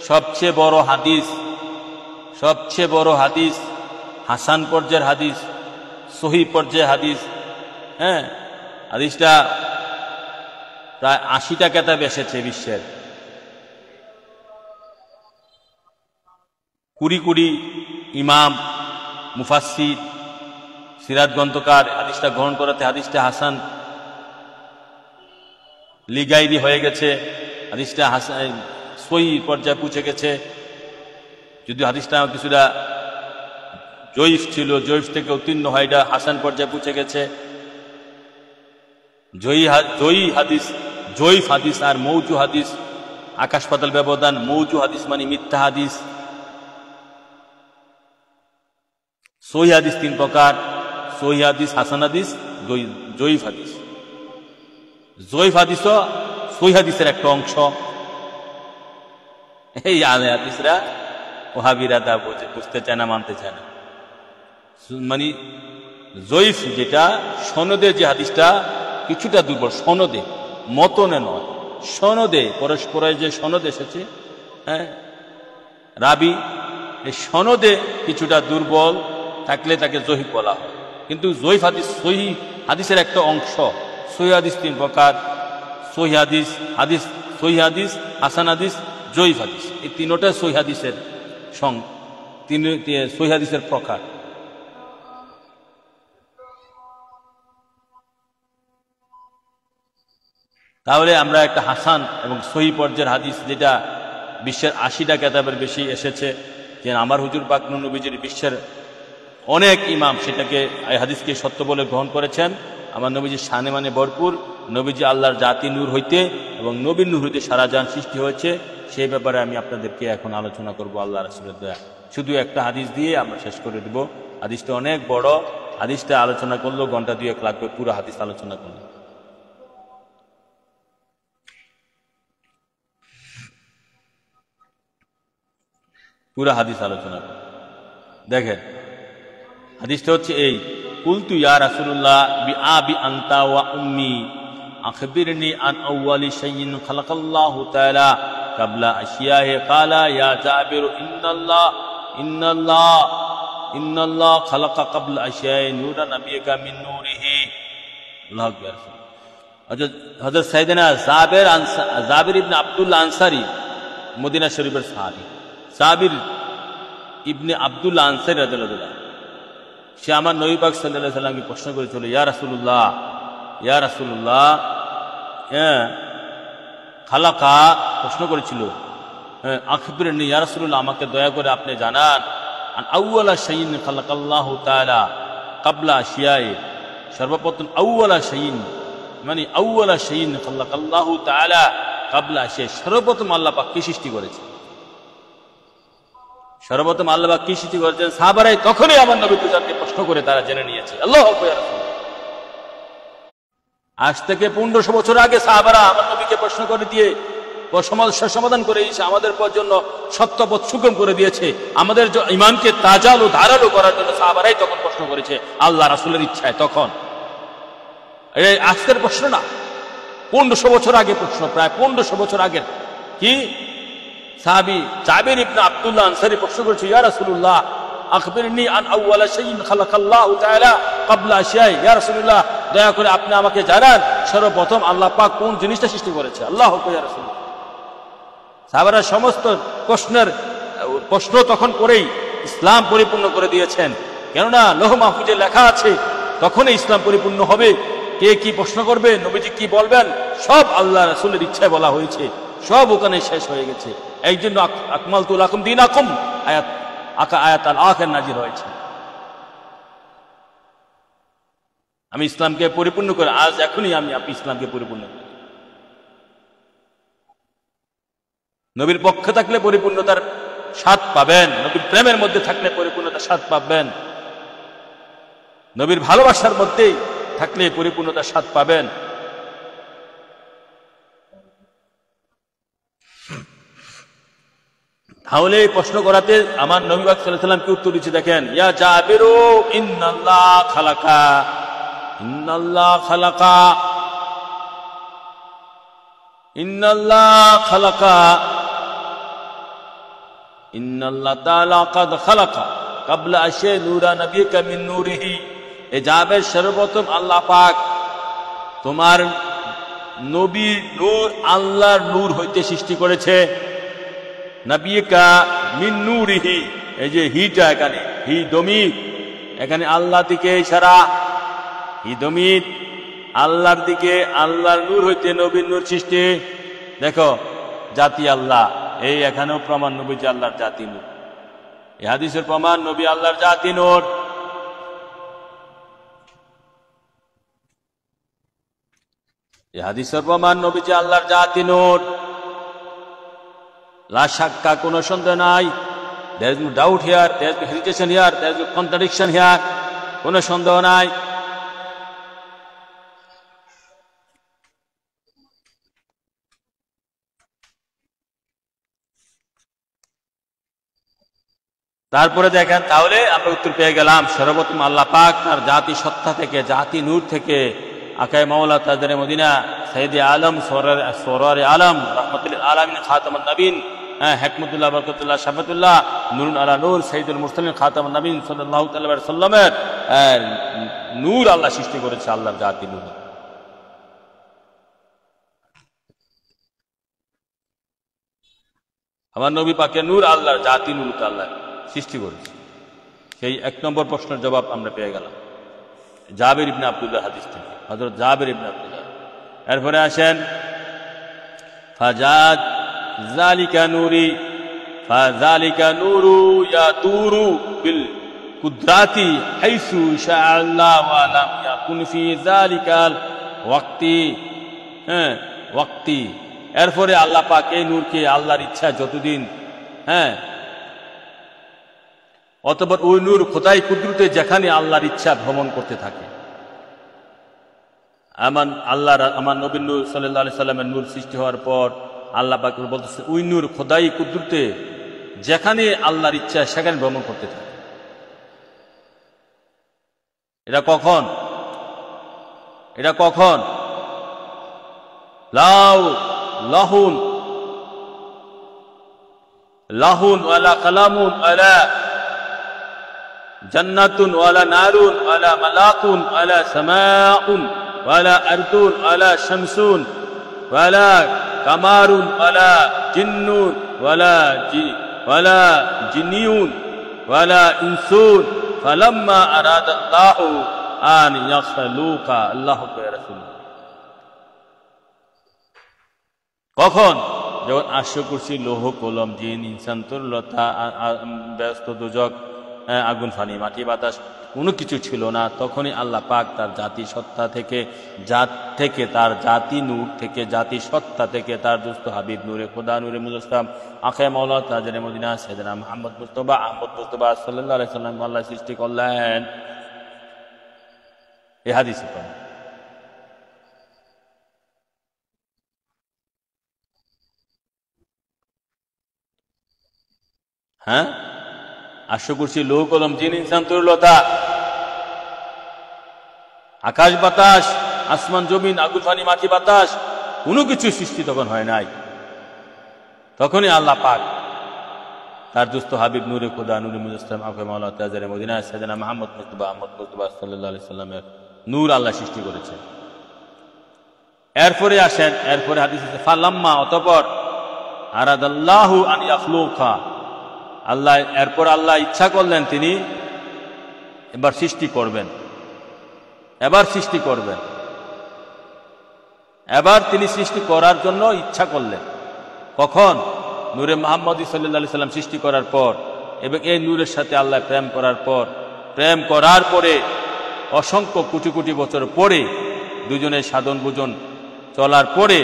সবচেয়ে বড় হাদিস, সবচেয়ে বড় হাদিস, হাসান পর্যায়ের হাদিস, সহি পর্যায়ের হাদিস। হ্যাঁ, হাদিসটা প্রায় 80টা কেতাবে এসেছে বিশ্বের। 20 ইমাম মুফাসসির সিরাত গ্রন্থকার হাদিসটা গ্রহণ করাতে হাদিসটা হাসান লিগাইরি হয়ে গেছে, হাদিসটা হাসান সহি পর্যায়ে পৌঁছে গেছে। যদি হাদিসটা কিছুটা জয়ীফ ছিল, জয়ীফ থেকে উত্তীর্ণ হয় এটা হাসান পর্যায়ে পৌঁছে গেছে। জয়ীফ হাদিস আর মৌজু হাদিস আকাশ পাতাল ব্যবধান। মৌজু হাদিস মানে মিথ্যা হাদিস। সহি হাদিস 3 প্রকার: সহি হাদিস, হাসান হাদিস, জয়ীফ হাদিস। জয়ীফ হাদিসও সহি হাদিসের একটা অংশ। এই আলে হাদিসরা ওহাবিরা তা বুঝতে চায় না, মানতে চায় না। মানে জয়ীফ যেটা সনদে, যে হাদিসটা কিছুটা দুর্বল, সনদে, মতনে নয়, সনদে পরস্পরের যে সনদ এসেছে, হ্যাঁ, রাবি এই সনদে কিছুটা দুর্বল থাকলে তাকে জয়ীফ বলা হয়। কিন্তু জয়ীফ হাদিস সহি হাদিসের একটা অংশ। সহি হাদিস 3 প্রকার: সহি হাদিস, সহি হাদিস, হাসান হাদিস, জয়ীফ হাদিস। এই তিনটা সহি হাদিসের সহি হাদিসের প্রকার। তাহলে আমরা একটা হাসান এবং সহি পর্যায়ের হাদিস, যেটা বিশ্বের 80টা কেতাবের বেশি এসেছে, যে আমার হুজুর পাক নবীজির বিশ্বের অনেক ইমাম সেটাকে, এই হাদিসকে সত্য বলে গ্রহণ করেছেন। আমার নবীজির শানে মানে ভরপুর, নবীজি আল্লাহর জাতি নূর হইতে এবং নবীর নূর হইতে সারা জান সৃষ্টি হয়েছে। সেই ব্যাপারে আমি আপনাদেরকে এখন আলোচনা করব আল্লাহ রাসূলের দয়া। শুধু একটা হাদিস দিয়ে আমরা শেষ করে দেব। হাদিসটা অনেক বড়, হাদিসটা আলোচনা করলেও ঘন্টা 2 লাগবে পুরো হাদিস আলোচনা করলে। পুরো হাদিস আলোচনা করলে দেখেন, হাদিসটা হচ্ছে এই: কুলতু ইয়া রাসূলুল্লাহ বিআবি আনতা ওয়া উম্মি আখবিরনি আন আউয়ালি শাইইন খালাকাল্লাহু তাআলা ক্বাবলা আশিয়াহি ক্বালা ইয়া জাবির ইন্নাল্লাহ খালাকা ক্বাবলা আশিয়াহি নূরা নাবিয়িকা মিন নূরিহি। আল্লাহু আকবার। হযরত সাইয়েদনা জাবির ইবনে আব্দুল্লাহ আনসারী, মদিনা শরীফের সাহাবী, জাবির ইবনে আব্দুল্লাহ আনসারী রাদিয়াল্লাহু তাআলা, সে আমার নবী পাক সাল্লাল্লাহু আলাইহি ওয়াসাল্লামকে প্রশ্ন করেছিল, ইয়া রাসূলুল্লাহ, হ্যাঁ, খালাকা প্রশ্ন করেছিল, আখবিরনি ইয়া রাসূলুল্লাহ, আমাকে দয়া করে আপনি জানান, আন আউয়ালা শাইইন খালাকাল্লাহু তাআলা ক্বাবলা আশিয়ায়ে, সর্বপ্রথম আউয়ালা শাইইন মানে আউয়ালা শাইইন খালাকাল্লাহু তাআলা ক্বাবলা আশিয়ায়ে, সর্বপ্রথম আল্লাহ পাক কি সৃষ্টি করেছে? সর্বপ্রথম আল্লাহ পাক কি সৃষ্টি করেছেন? সাহাবারাই তখনই আমার নবী পূজাকে প্রশ্ন করে তারা জেনে নিয়েছে। আল্লাহু আকবার। আজ থেকে 1500 বছর আগে সাহাবারা আমার নবীকে প্রশ্ন করে দিয়ে সমস্যার সমাধান করে দিয়েছে, আমাদের জন্য সত্যপথ সুগম করে দিয়েছে, আমাদের ইমানকে তাজাল ও ধারালো করার জন্য সাহাবারাই তখন প্রশ্ন করেছে আল্লাহ রাসূলের ইচ্ছায়। তখন এই আজকের প্রশ্ন না, 1500 বছর আগে প্রশ্ন, প্রায় 1500 বছর আগের। কি সাহাবী জাবির ইবনে আব্দুল্লাহ আনসারী প্রশ্ন করেছে, ইয়া রাসূলুল্লাহ আখবিরনি আন আউয়ালা শাইইন খালাকাল্লাহু তাআলা ক্বাবলা আশিয়ায়ে, ইয়া রাসূলুল্লাহ, দয়া করে আপনি আমাকে জানান সর্বপ্রথম আল্লাহ পাক কোন জিনিসটা সৃষ্টি করেছে? আল্লাহু আকবার। ইয়া রাসূলুল্লাহ, সাহাবারা সমস্ত প্রশ্ন তখন করেই ইসলাম পরিপূর্ণ করে দিয়েছেন। কেননা লৌহ মাহফুজে লেখা আছে তখনই ইসলাম পরিপূর্ণ হবে। কে কি প্রশ্ন করবে, নবীজি কি বলবেন, সব আল্লাহ রাসূলের ইচ্ছায় বলা হয়েছে, সব ওখানে শেষ হয়ে গেছে। এই জন্য আকমালতু লাকুম দীনাকুম আয়াত আল আখির নাজিল হয়েছে। আমি ইসলামকে পরিপূর্ণ করে আজ এখনই আপনি ইসলামকে পরিপূর্ণ করি। নবীর পক্ষে থাকলে পরিপূর্ণতার স্বাদ পাবেন, নবীর প্রেমের মধ্যে থাকলে পরিপূর্ণতার স্বাদ পাবেন, নবীর ভালোবাসার মধ্যে থাকলে পরিপূর্ণতার স্বাদ পাবেন। তাহলে এই প্রশ্ন করাতে আমার নবী পাক সাল্লাল্লাহু আলাইহি ওয়াসাল্লাম কি উত্তর দিচ্ছে দেখেন, ইয়া জাবিরু ইন্নাল্লাহ খালাকা ইন্নাল্লাহ তাআলা ক্বাদ খালাকা ক্বাবলা আশাই নূরা নবিকা মিন নূরিহি। এ যাবের সর্বপ্রথম আল্লাহ পাক তোমার নবী নূর আল্লাহর নূর হইতে সৃষ্টি করেছে। নবিকা মিন নূরিহি, এই যে হিটা এখানে হি দমির, এখানে আল্লাহ দিকে ইশারা, হি দমির আল্লাহর দিকে, আল্লাহর নূর হইতে নবীর নূর সৃষ্টি। দেখো জাতি আল্লাহ, এই এখানেও প্রমাণ নবী যে আল্লাহর জাতি নূর। এই হাদিসের প্রমাণ নবী আল্লাহর জাতি নূর। এই হাদিসের প্রমাণ নবী যে আল্লাহর জাতি নূর। লা শাক্কা, কোনো সন্দেহ নাই। there is no doubt here, there is no hesitation here, there is no contradiction here, কোনো সন্দেহ নাই। তারপরে দেখেন, তাহলে আমরা উত্তর পেয়ে গেলাম সর্বপ্রথম আল্লাহ পাক তার জাতি সত্তা থেকে, জাতি নূর থেকে আকায়ে মাওলা তাজদারে মদিনা সাইয়্যিদে আলম সরওয়ারে আলম রাহমাতুল আলামিন খাতামুন নবীন, হিকমতুল্লাহ বরকতুল্লাহ শাফাতুল্লাহ নূরুন আলা নূর সাইয়্যিদুল মুরসালিন খাতামুন নবীন সাল্লাল্লাহু তাআলা আলাইহি ওয়াসাল্লামের নূর আল্লাহ সৃষ্টি করেছে, আল্লাহর জাতি নূর। আমার নবী পাকের নূর আল্লাহর জাতি নূর আল্লাহ সৃষ্টি করেছে। সেই এক নম্বর প্রশ্নের জবাব আমরা পেয়ে গেলাম জাবির ইবনে আব্দুল্লাহ হাদিস থেকে, হযরত জাবির ইবনে আব্দুল্লাহ। এরপরে আসেন ফাজাদ যালিকা নূরি, ফাযালিকা নূরু ইয়াতুরু বিল কুদরাতি হাইসু শাআল্লাহ ওয়া লাম ইয়াকুন ফি যালিকাল ওয়াক্তি, ওয়াক্তি। এরপরে আল্লাহ পাক এই নূরকে আল্লাহর ইচ্ছা যতদিন, অতঃপর ওই নূর খোদাই কুদরতে যেখানে আল্লাহর ইচ্ছা ভ্রমণ করতে থাকে। আমার নবী নূর সাল্লাল্লাহু আলাইহি সাল্লামের নূর সৃষ্টি হওয়ার পর আল্লাহ পাক বলতেছে ওই নূর খোদাই কুদরতে যেখানে আল্লাহর ইচ্ছা সেখানে ভ্রমণ করতে থাকে। এটা কখন? এটা কখন? লাহুন ওয়ালা কালামুন ওয়ালা জান্নাতুন ওয়ালা নারুন ওয়ালা মালাকুন ওয়ালা সামাউন ওয়ালা আরদুন ওয়ালা শামসুন ওয়ালা কামারুন ওয়ালা জিন্নুন ওয়ালা জিনিয়ুন ওয়ালা ইনসুন ফালাম্মা আরাদাল্লাহু আন ইয়াখলুকা। আল্লাহু আকবার। রাসূলুল্লাহ কখন? যখন আরশ কুরসি লৌহ কলম জিন ইনসান তরুলতা ব্যস্ত দুজক আগুন ফানি মাটি বাতাস কোনো কিছু ছিল না, তখনই আল্লাহ পাক তার জাতি সত্তা থেকে, তার জাতি নূর থেকে, জাতি সত্তা থেকে তার দুস্থ হাবিব নূরে খোদা নূরে মুজাসসাম আকায়ে মাওলা তাজদারে মদিনা সাইয়েদনা মুহাম্মদ মুস্তাফা সাল্লাল্লাহু আলাইহি সাল্লাম আল্লাহ সৃষ্টি করলেন। এই হাদিসে পাবেন। আরশ কুরসি লৌহ কলম জিন ইনসান তরুলতা আকাশ বাতাস আসমান জমিন আগুন পানি মাটি বাতাস কোনো কিছু সৃষ্টি তখন হয় নাই, তখনই আল্লাহ পাক তার দুস্থ হাবিব নূরে খোদা নূরে মুজাসসাম আকায়ে মাওলা তাজদারে মদিনা সাইয়েদনা মুহাম্মদ মুস্তাফা সাল্লাল্লাহু আলাইহি সাল্লামের নূর আল্লাহ সৃষ্টি করেছে। এরপরে আসেন, এরপরে হাদিস আছে ফালাম্মা, অতঃপর আরাদাল্লাহু আন ইয়াখলুকা, আল্লাহ এরপর আল্লাহ ইচ্ছা করলেন তিনি এবার সৃষ্টি করবেন, এবার তিনি সৃষ্টি করার জন্য ইচ্ছা করলেন। কখন? নূরে মুহাম্মদ সাল্লাল্লাহু আলাইহি সাল্লাম সৃষ্টি করার পর, এবং এই নূরের সাথে আল্লাহ প্রেম করার পরে অসংখ্য কোটি কোটি বছর পরে দুজনের সাধন ভোজন চলার পরে,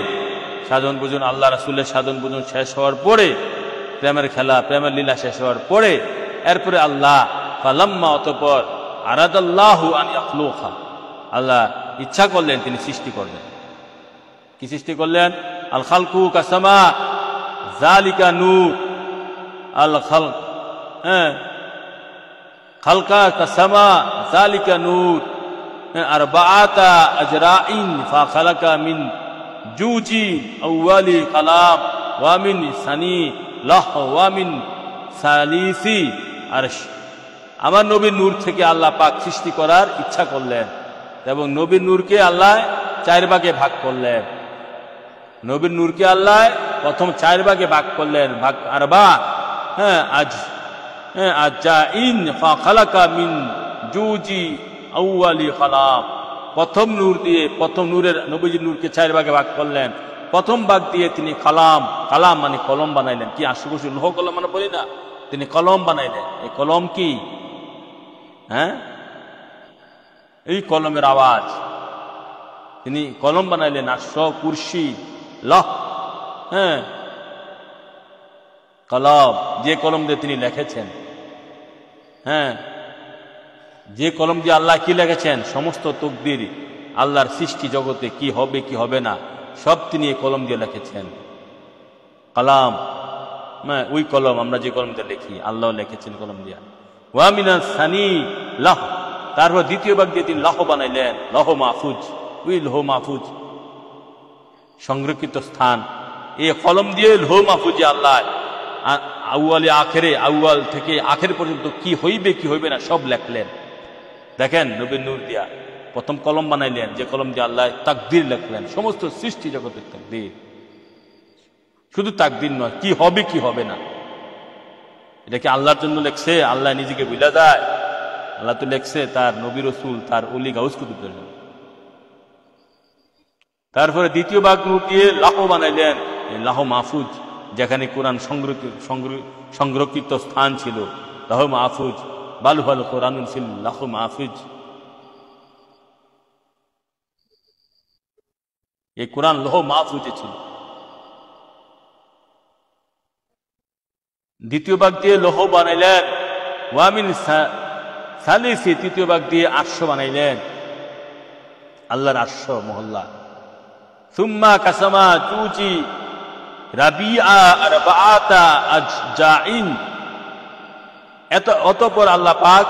সাধন ভোজন আল্লাহ রাসূলের সাধন ভোজন শেষ হওয়ার পরে, প্রেমের খেলা প্রেমের লীলা শেষ হওয়ার পরে, এরপরে আল্লাহ ফালাম্মা, অতঃপর আরাদাল্লাহু আন ইয়াখলুকা, আল্লাহ ইচ্ছা করলেন তিনি সৃষ্টি করবেন। কি সৃষ্টি করলেন? আল খালকু কাসামা যালিকা নূর, আল খালক খালকা কাসামা যালিকা নূর আরবাআতা আজরাইন ফাখালাকা মিন জুজি আউয়ালি কালাম ওয়া মিন সানি লাহ ওয়া মিন সালিসি আরশ, আমার নবীর নূর থেকে আল্লাহ পাক সৃষ্টি করার ইচ্ছা করলেন এবং নবীর নূরকে আল্লাহ 4 ভাগে ভাগ করলেন। নবীর নূরকে আল্লাহ প্রথম 4 ভাগে ভাগ করলেন, ভাগ আরবা। আজাইন ফাখালাকা মিন জুজি আউয়ালি খালাক, প্রথম নূর দিয়ে, প্রথম নূরের নবীজির নূরকে 4 ভাগে ভাগ করলেন। প্রথম ভাগ দিয়ে তিনি কালাম, কালাম মানে কলম বানাইলেন। কি আশুকুশি লোহ কলম মানে বলি না, তিনি কলম বানাইলেন। এই কলম কি? এই কলমের আওয়াজ, তিনি কলম বানাইলেন। আরশ, কুরসি, লহ, কলম, যে কলম দিয়ে তিনি লিখেছেন। যে কলম দিয়ে আল্লাহ কি লিখেছেন, সমস্ত তকদির আল্লাহর সৃষ্টি জগতে কি হবে কি হবে না সব তিনি এই কলম দিয়ে লিখেছেন। কালাম, ওই কলম, আমরা যে কলম দিয়ে লিখি আল্লাহ লিখেছেন কলম দিয়া। ওয়া মিনাস সানি লাহ, তারপর দ্বিতীয় ভাগ দিয়ে তিনি লাহ বানাইলেন, লহ মাহফুজ। ওই লৌহ মাহফুজ সংরক্ষিত স্থান, এই কলম দিয়ে লৌহ মাহফুজে আল্লাহ আউয়ালে আখেরে, আউয়াল থেকে আখের পর্যন্ত কি হইবে কি হইবে না সব লেখলেন। দেখেন নবীর নূর দিয়া প্রথম কলম বানাইলেন, যে কলম দিয়ে আল্লাহ তাকদীর লেখলেন, সমস্ত সৃষ্টি জগতের তাকদীর। শুধু তাকদীর নয়, কি হবে কি হবে না, এটা কি আল্লাহর জন্য লেখছে? আল্লাহ নিজেকে বুঝা যায়? আল্লাহ তো লেখছে তার নবী রাসূল, তার ওলি গাউস কুতুবের জন্য। তারপরে দ্বিতীয় ভাগ নূর দিয়ে লাহ বানাইলেন, লাহ মাহফুজ, যেখানে কোরআন সংরক্ষিত স্থান ছিল, লাহ মাহফুজ। বালু বালু কোরআনুল ফিল লাহ মাহফুজ। এই কোরআন লৌহ মাহফুজে ছিল। দ্বিতীয় ভাগ দিয়ে লৌহ বানাইলেন। ওয়ামিন সালিসি, তৃতীয় ভাগ দিয়ে আরশ বানাইলেন, আল্লাহর আরশ মহল্লা। সুম্মা কাসামা জুজি রাবিআ আরবাআতা আজজাইন, অতঃপর আল্লাহ পাক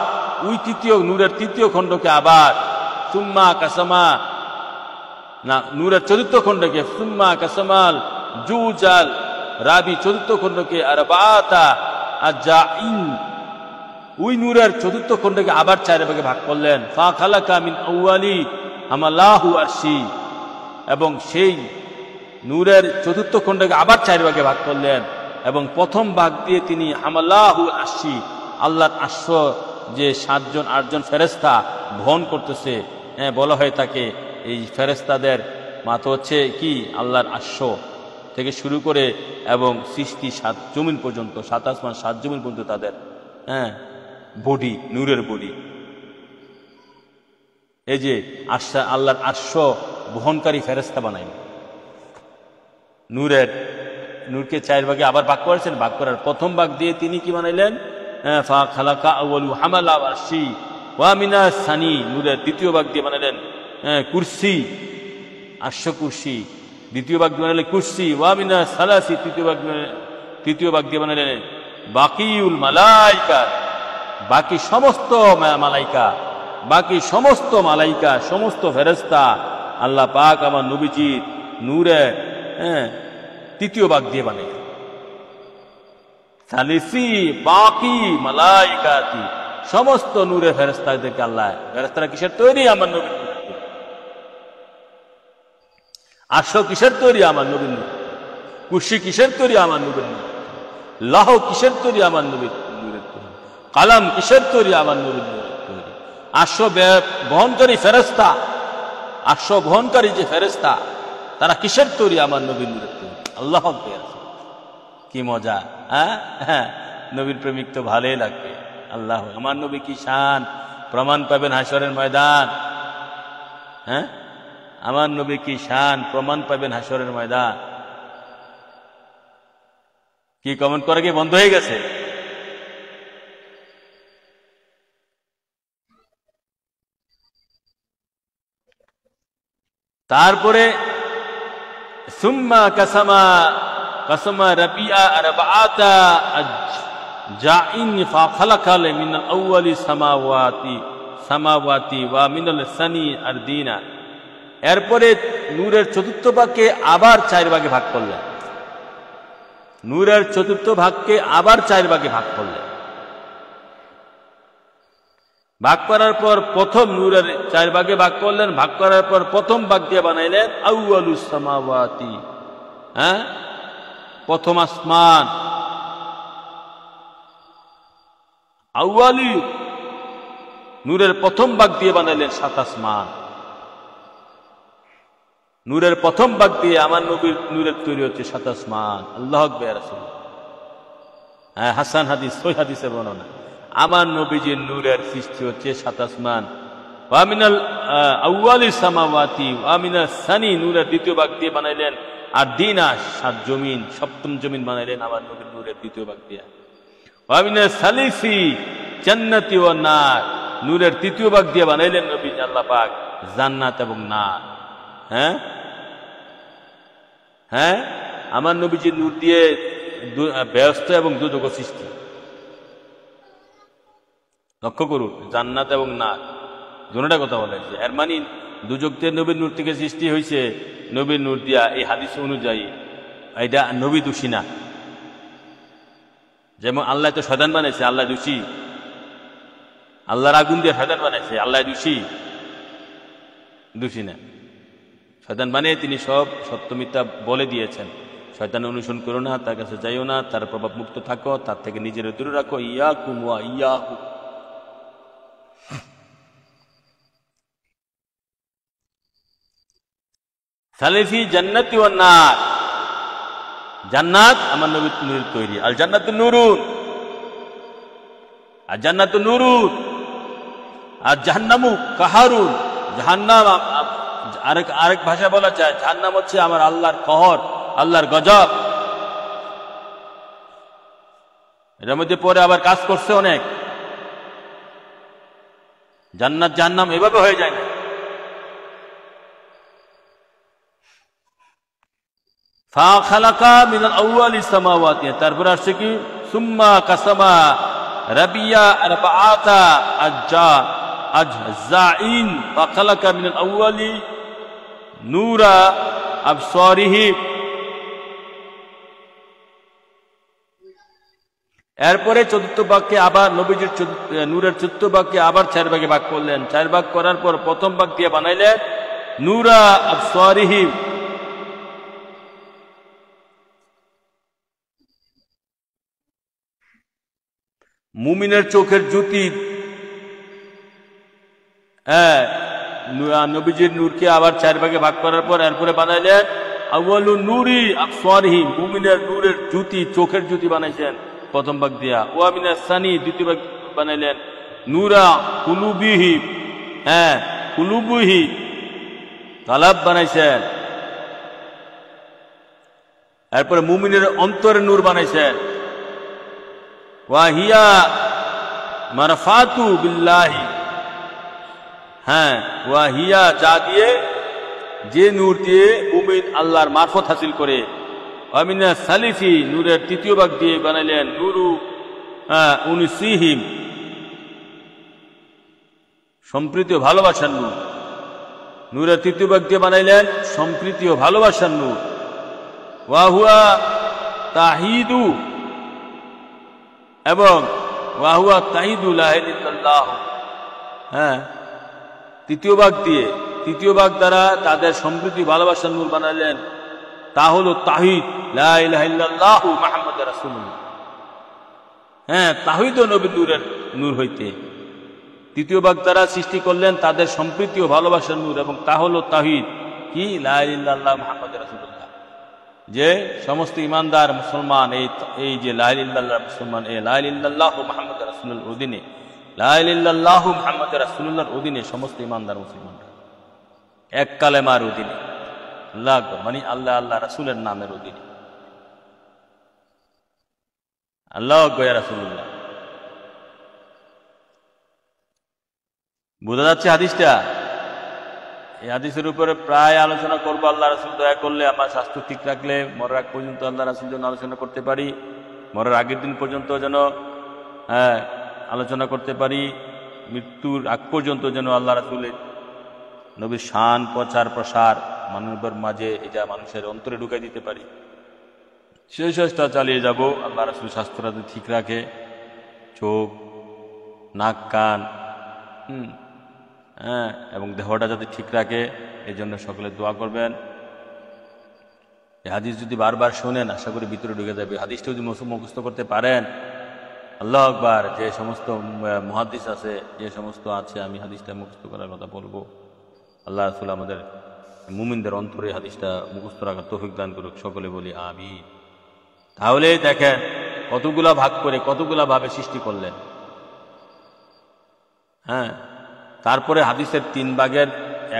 ওই তৃতীয় নূরের তৃতীয় খণ্ডকে আবার সুম্মা কাসামা, না, নূরের চতুর্থ খণ্ডকে সুম্মা কাসামাল জুজাল রাবি, চতুর্থ খণ্ডকে আরবাআতা আজজাইন, ওই নূরের চতুর্থ খণ্ডকে আবার 4 ভাগে ভাগ করলেন। ফা খালাকা মিন আউয়ালি আমাল্লাহু আরশি, এবং সেই নূরের চতুর্থ খণ্ডকে আবার 4 ভাগে ভাগ করলেন এবং প্রথম ভাগ দিয়ে তিনি আমাল্লাহু আরশি, আল্লাহর আরশ, যে 7-8জন ফেরেশতা বহন করতেছে, বলা হয় তাকে, এই ফেরেশতাদের মাথা হচ্ছে কি আল্লাহর আরশ থেকে শুরু করে এবং সৃষ্টি 7 জমিন পর্যন্ত, 7 আসমান 7 জমিন পর্যন্ত তাদের বডি, নূরের বডি। এই যে আল্লাহর আরশ বহনকারী ফেরেশতা বানাই, নূরকে 4 ভাগে আবার ভাগ করেছেন। ভাগ করার প্রথম ভাগ দিয়ে তিনি কি বানাইলেন? ফা খালাকা আউয়ালু হামালা আরশি ওয়া মিনাস সানি, নূরের দ্বিতীয় ভাগ দিয়ে বানাইলেন কুরসি, আরশ কুরসি। দ্বিতীয় ভাগ দিয়ে বানাইলেন কুরসি। ওয়া মিনাস সালাসি, তৃতীয় ভাগ দিয়ে বানাইলেন বাকিউল মালাইকা, বাকি সমস্ত মালাইকা, বাকি সমস্ত মালাইকা, সমস্ত ফেরেশতা আল্লাহ পাক আমার নবীজির নূরে তৃতীয় ভাগ দিয়ে বানাই। সালিসি বাকি মালাইকাতি, সমস্ত নূরে ফেরেশতাদেরকে আল্লাহ, ফেরেশতারা কিসের তৈরি? আমার নবীর নূর। আরশ কিসের তৈরি? আমার নবীর নূর। কুরসি কিসের তৈরি? আমার নবীর নূর। লাহ কিসের তৈরি? আমার নবীর নূরের তৈরি। কালাম কিসের তৈরি? আমার নবীর নূরের তৈরি। আরশ বহনকারী ফেরেশতা, আরশ বহনকারী যে ফেরেশতা তারা কিসের তৈরি? আমার নবীর নূরের তৈরি। আল্লাহু আকবার, কি মজা! নবীর প্রেমিক তো ভালোই লাগবে। আল্লাহ, আমার নবী কি শান, প্রমাণ পাবেন হাসরের ময়দান। আমার নবী কি শান, প্রমাণ পাবেন হাসরের ময়দান। কি কমেন্ট করে কি বন্ধ হয়ে গেছে? তারপরে সুম্মা কাসামা রাবিআ আরবাআতা আজজাইন ফা খালাকা মিনাল আউয়ালি সামাওয়াতি ওয়া মিনাল সানি আরদিনা, এরপরে নূরের চতুর্থ ভাগকে আবার 4 ভাগে ভাগ করলেন। নূরের চতুর্থ ভাগকে আবার 4 ভাগে ভাগ করলেন। ভাগ করার পর প্রথম নূরের 4 ভাগে ভাগ করলেন। ভাগ করার পর প্রথম ভাগ দিয়ে বানাইলেন আউয়ালুস সামাওয়াতি, প্রথম আসমান। আউয়ালি নূরের প্রথম ভাগ দিয়ে বানাইলেন 7 আসমান। নূরের প্রথম ভাগ দিয়ে আমার নবীর নূরের তৈরি হচ্ছে 7 আসমান। আল্লাহু আকবার রাসূল। হাসান হাদিস, সহিহ হাদিসের বর্ণনা, আমার নবীজির নূরের সৃষ্টি হচ্ছে 7 আসমান। ওয়া মিনাল আউয়ালিস সামাওয়াতি ওয়া মিনাস সানি, নূরের দ্বিতীয় ভাগ দিয়ে বানাইলেন আর দিনা 7 জমিন, সপ্তম জমিন বানাইলেন আমার নবীর নূরের দ্বিতীয় ভাগ দিয়ে। ওয়া মিনাস সালিসি জান্নাতি ওয়ান নার, নূরের তৃতীয় ভাগ দিয়ে বানাইলেন নবী আল্লাহ পাক জান্নাত এবং নার। আমার নবীজির নূর দিয়ে বেহেশত এবং দুজক সৃষ্টি। লক্ষ্য করুন, জান্নাত এবং নার দুটোটা কথা বলা হয়েছে। এর মানে দুজক দিয়ে নবীর নূর থেকে সৃষ্টি হয়েছে, নবীর নূর দিয়া, এই হাদিস অনুযায়ী এটা নবী দোষী না। যেমন আল্লাহ তো শয়তান বানাইছে, আল্লাহ দোষী? আল্লাহর আগুন দিয়ে শয়তান বানাইছে, আল্লাহ দোষী? দোষী না। শয়তান বানিয়ে তিনি সব সত্য মিথ্যা বলে দিয়েছেন। শয়তান অনুসরণ করো না, তার কাছে যাইও না, তার প্রভাব মুক্ত থাকো, তার থেকে নিজের দূরে রাখো। ইয়াকুম ওয়া ইয়াহু। সালিসি জান্নাতি ওয়ান নার, জান্নাত আমার নবীর নূরের তৈরি। আর জান্নাতু নূরুন, আর জান্নাতু নূরুন, আর জাহান্নামু কাহারুন, জাহান্নাম আরেক ভাষা বলা যায় জাহান্নাম হচ্ছে আমার আল্লাহর কহর, আল্লাহর গজব। এর মধ্যে পরে আবার কাজ করছে অনেক। জান্নাত জাহান্নাম এভাবে হয়ে যায় না। ফা খালাকা মিনাল আউয়ালিস সামাওয়াতি, তারপর আসছে কি সুম্মা কাসামা রাবিয়া আরবাআতা আজজাইন ফা খালাকা মিনাল আউয়ালি নূরা আবসারিহি। এরপরে চতুর্থ ভাগকে আবার নবীজির নূরের চতুর্থ ভাগকে আবার 4 ভাগে ভাগ করলেন। 4 ভাগ করার পর প্রথম ভাগ দিয়ে বানাইলেন নূরা আবসারিহি, মুমিনের চোখের জ্যোতি। নবীজির নূরকে আবার 4 ভাগে ভাগ করার পর এরপরে বানাইলেন আউয়ালু নূরি আবসারিহি, মুমিনের নূরের জ্যোতি, চোখের জ্যোতি বানাইছেন প্রথম ভাগ দিয়া। ওয়া মিনাস সানি, দ্বিতীয় ভাগ বানাইলেন নূরা কুলুবিহি, কুলুবিহি কালাব বানাইছেন। এরপরে মুমিনের অন্তরের নূর বানাইছেন। ওয়া হিয়া মারফাতু বিল্লাহি, ওয়া হিয়া, যা দিয়ে, যে নূর দিয়ে মুমিন আল্লাহর মারফত হাসিল করে। ওয়া মিনাস সালিসি, নূরের তৃতীয় ভাগ দিয়ে বানাইলেন নূরু উনসিহিম, সম্প্রীতি ও ভালোবাসার নূর। নূরের তৃতীয় ভাগ দিয়ে বানাইলেন সম্প্রীতি ও ভালোবাসার নূর। ওয়া হুয়া তাহিদু, এবং ওয়া হুয়া তাহিদু লা ইলাহা ইল্লাল্লাহ। তৃতীয় ভাগ দ্বারা তাদের সম্প্রীতি ভালোবাসার নূর বানালেন, তা হলো তাহিদ, লা ইলাহা ইল্লাল্লাহু মুহাম্মাদুর রাসূলুল্লাহ। তাহিদ ও নবীর নূরের নূর হইতে তৃতীয় ভাগ দ্বারা সৃষ্টি করলেন তাদের সম্প্রীতি ও ভালোবাসার নূর, এবং তা হলো তাহিদ, কি লা ইলাহা ইল্লাল্লাহু মুহাম্মাদুর রাসূলুল্লাহ। যে সমস্ত ইমানদার মুসলমান এই যে লা ইলাহা ইল্লাল্লাহ মুসলমান, এই লা ইলাহা ইল্লাল্লাহু মুহাম্মাদুর রাসূলুল্লাহর অধীনে, লা ইলাহা ইল্লাল্লাহু মুহাম্মাদুর রাসূলুল্লাহর অধীনে সমস্ত ইমানদার মুসলমানরা এক কালেমার অধীনে, আল্লাহু আকবার, মানে আল্লাহ আল্লাহ রাসূলের নামের অধীনে। আল্লাহু আকবার ইয়া রাসূলুল্লাহ। বোঝা যাচ্ছে হাদিসটা? এই হাদিসের উপরে প্রায় আলোচনা করবো, আল্লাহ রাসূল দয়া করলে, আমার স্বাস্থ্য ঠিক রাখলে মরার আগ পর্যন্ত আল্লাহ রাসূল যেন আলোচনা করতে পারি, মরার আগের দিন পর্যন্ত যেন আলোচনা করতে পারি, মৃত্যুর আগ পর্যন্ত যেন আল্লাহ রাসূলের নবীর শান প্রচার প্রসার মানুষের মাঝে, এটা মানুষের অন্তরে ঢুকাই দিতে পারি। সেই চেষ্টা চালিয়ে যাব আল্লাহ রাসূল স্বাস্থ্যটা যদি ঠিক রাখে, চোখ, নাক, কান, এবং দেহটা যাতে ঠিক রাখে, এই জন্য সকলে দোয়া করবেন। এই হাদিস যদি বারবার শোনেন, আশা করি ভিতরে ঢুকে যাবে। হাদিসটা যদি মুখস্থ করতে পারেন, আল্লাহ আকবার। যে সমস্ত মুহাদ্দিস আছে, যে সমস্ত আছে, আমি হাদিসটা মুখস্থ করার কথা বলবো। আল্লাহ রাসূল আমাদের মুমিনদের অন্তরে হাদিসটা মুখস্থ রাখার তৌফিক দান করুক, সকলে বলি আমিন। তাহলে দেখেন কতগুলা ভাগ করে কতগুলা ভাবে সৃষ্টি করলেন। তারপরে হাদিসের 3 ভাগের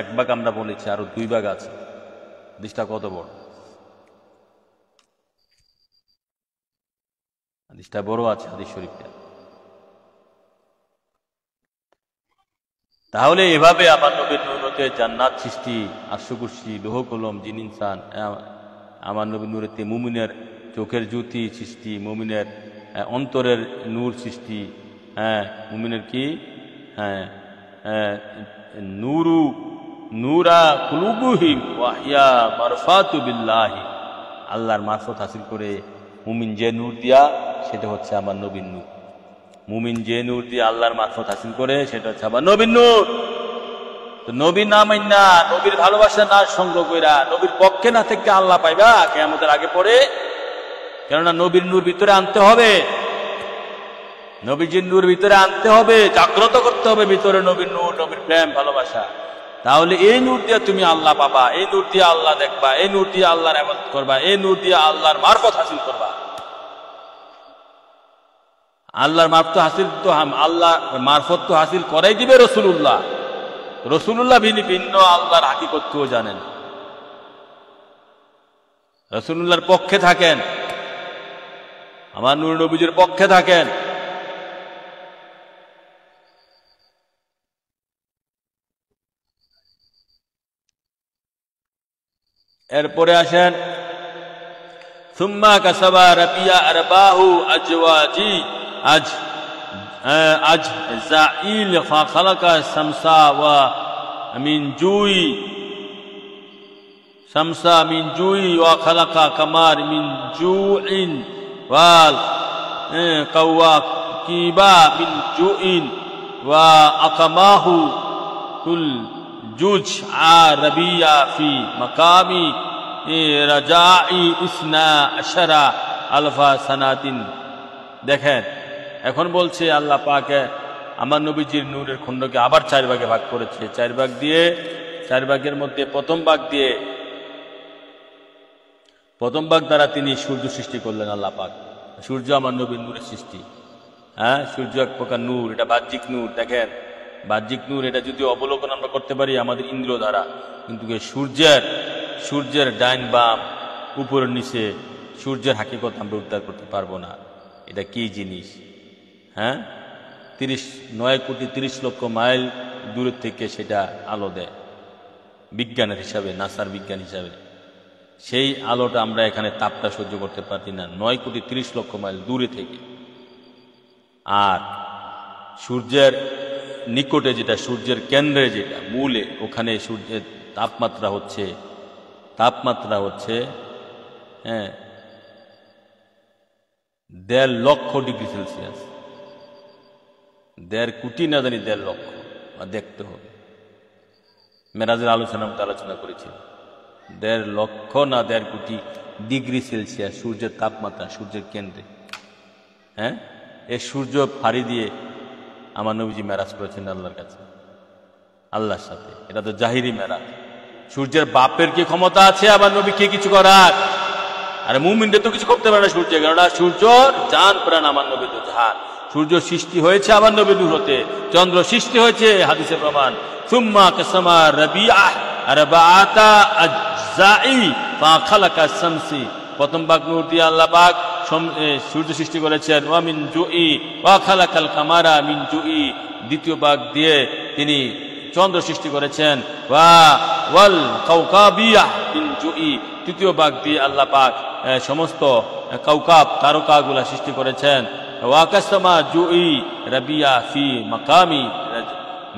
1 ভাগ আমরা বলেছি, আরো 2 ভাগ আছে। হাদিসটা কত বড়, হাদিসটা বড় আছে হাদিস শরীফটা। তাহলে এভাবে আমার নবীর নূরতে জান্নাত সৃষ্টি, আরশ কুরসি, লৌহ কলম, জিন ইনসান, আমার নবীর নূরেতে মুমিনের চোখের জ্যোতি সৃষ্টি, মুমিনের অন্তরের নূর সৃষ্টি। মুমিনের কি নূরা কুলুবুহিম ওয়া হিয়া মারফাতু বিল্লাহি, আল্লাহর মারফত হাসিল করে মুমিন যে নূর দিয়া, সেটা হচ্ছে আমার নবীর নূর। মুমিন যে নূর দিয়ে আল্লাহর মারফত হাসিল করে, সেটা হচ্ছে আমার নবীর নূর। তো নবীর নাম না, নবীর ভালোবাসা না সংগ্রহ কইরা নবীর পক্ষে না থেকে আল্লাহ পাইবা কিয়ামতের আগে পড়ে। কেননা নবীর নূর ভিতরে আনতে হবে, নবীজির নূর ভিতরে আনতে হবে, জাগ্রত করতে হবে ভিতরে নবীর নূর, নবীর প্রেম ভালোবাসা। তাহলে এই নূর দিয়ে তুমি আল্লাহ পাবা, এই নূর দিয়ে আল্লাহ দেখবা, এই নূর দিয়ে আল্লাহর ইবাদত করবা, এই নূর দিয়ে আল্লাহর মারফত হাসিল করবা। আল্লাহর মারফত হাসিল তো আল্লাহ মারফত তো হাসিল করাই দিবে রাসূলুল্লাহ। রাসূলুল্লাহ ভিন্ন আল্লাহর হাকিকতও জানেন, রাসূলুল্লাহর পক্ষে থাকেন, আমার নূর নবীজির পক্ষে থাকেন। এরপরে আসেন সুম্মা কাসাবা রাবিয়া আরবাহু আজওয়াজি জাইল খালাকা শামসা ওয়া মিন জুই ওয়া খালাকা কামার মিন জুইন ওয়াল কাওয়াকিবা মিন জুইন ওয়া আকামাহু কুল জুজ আরবিয়া ফি মাকামি রাজাই ইসনা আশারা আলফা সানাতিন। দেখেন এখন বলছে আল্লাহ পাকে আমার নবীজির নূরের খণ্ডকে আবার 4 ভাগে ভাগ করেছে। 4 ভাগ দিয়ে, 4 ভাগের মধ্যে প্রথম ভাগ দ্বারা তিনি সূর্য সৃষ্টি করলেন। আল্লাহ পাক সূর্য আমার নবীর নূরের সৃষ্টি। সূর্য এক প্রকার নূর, এটা বাহ্যিক নূর। দেখেন বাহ্যিক নূর, এটা যদি অবলোকন আমরা করতে পারি আমাদের ইন্দ্র দ্বারা, কিন্তু সূর্যের ডাইন বাম উপরের নিচে সূর্যের হাকিকত আমরা উদ্ধার করতে পারবো না। এটা কি জিনিস? 9,30,00,000 মাইল দূরের থেকে সেটা আলো দেয় বিজ্ঞানের হিসাবে, নাসার বিজ্ঞান হিসাবে। সেই আলোটা আমরা এখানে তাপটা সহ্য করতে পারি না 9,30,00,000 মাইল দূরে থেকে। আর সূর্যের নিকটে যেটা, সূর্যের কেন্দ্রে যেটা, মূলে, ওখানে সূর্যের তাপমাত্রা হচ্ছে 1.5 লক্ষ ডিগ্রি সেলসিয়াস। 1.5 কোটি না জানি 1.5 লক্ষ, দেখতে হবে। মেরাজের আলোচনা করেছি 1.5 লক্ষ না 1.5 কোটি ডিগ্রি সেলসিয়াস সূর্যের তাপমাত্রা সূর্যের কেন্দ্রে। এই সূর্য ফাড়ি দিয়ে আমার নবীজি মেরাজ করেছেন আল্লাহর কাছে, আল্লাহর সাথে। এটা তো জাহিরি মেরাজ। সূর্যের বাপের কি ক্ষমতা আছে আমার নবীকে কিছু করার? আরে মুমিনদের তো কিছু করতে পারে না সূর্য, কেননা সূর্য জান প্রাণ, আমার নবী তো জান। সূর্য সৃষ্টি হয়েছে আমার নবীর নূর হতে, চন্দ্র সৃষ্টি হয়েছে, হাদিসে প্রমাণ। সুম্মা কাসামা রাবিআ আরবাআতা আজজাই ফা খালাকা শামসি, প্রথম ভাগ নূর দিয়ে আল্লাহ পাক সূর্য সৃষ্টি করেছেন। ওয়া মিন জুই ওয়া খালাকাল কামারা মিন জুই, দ্বিতীয় ভাগ দিয়ে তিনি চন্দ্র সৃষ্টি করেছেন। ওয়াল কাওকাবিয়া মিন জুই, তৃতীয় ভাগ দিয়ে আল্লাহ পাক সমস্ত কাউকাব তারকাগুলা সৃষ্টি করেছেন। ওয়া কাসামা জুই রাবিয়া ফি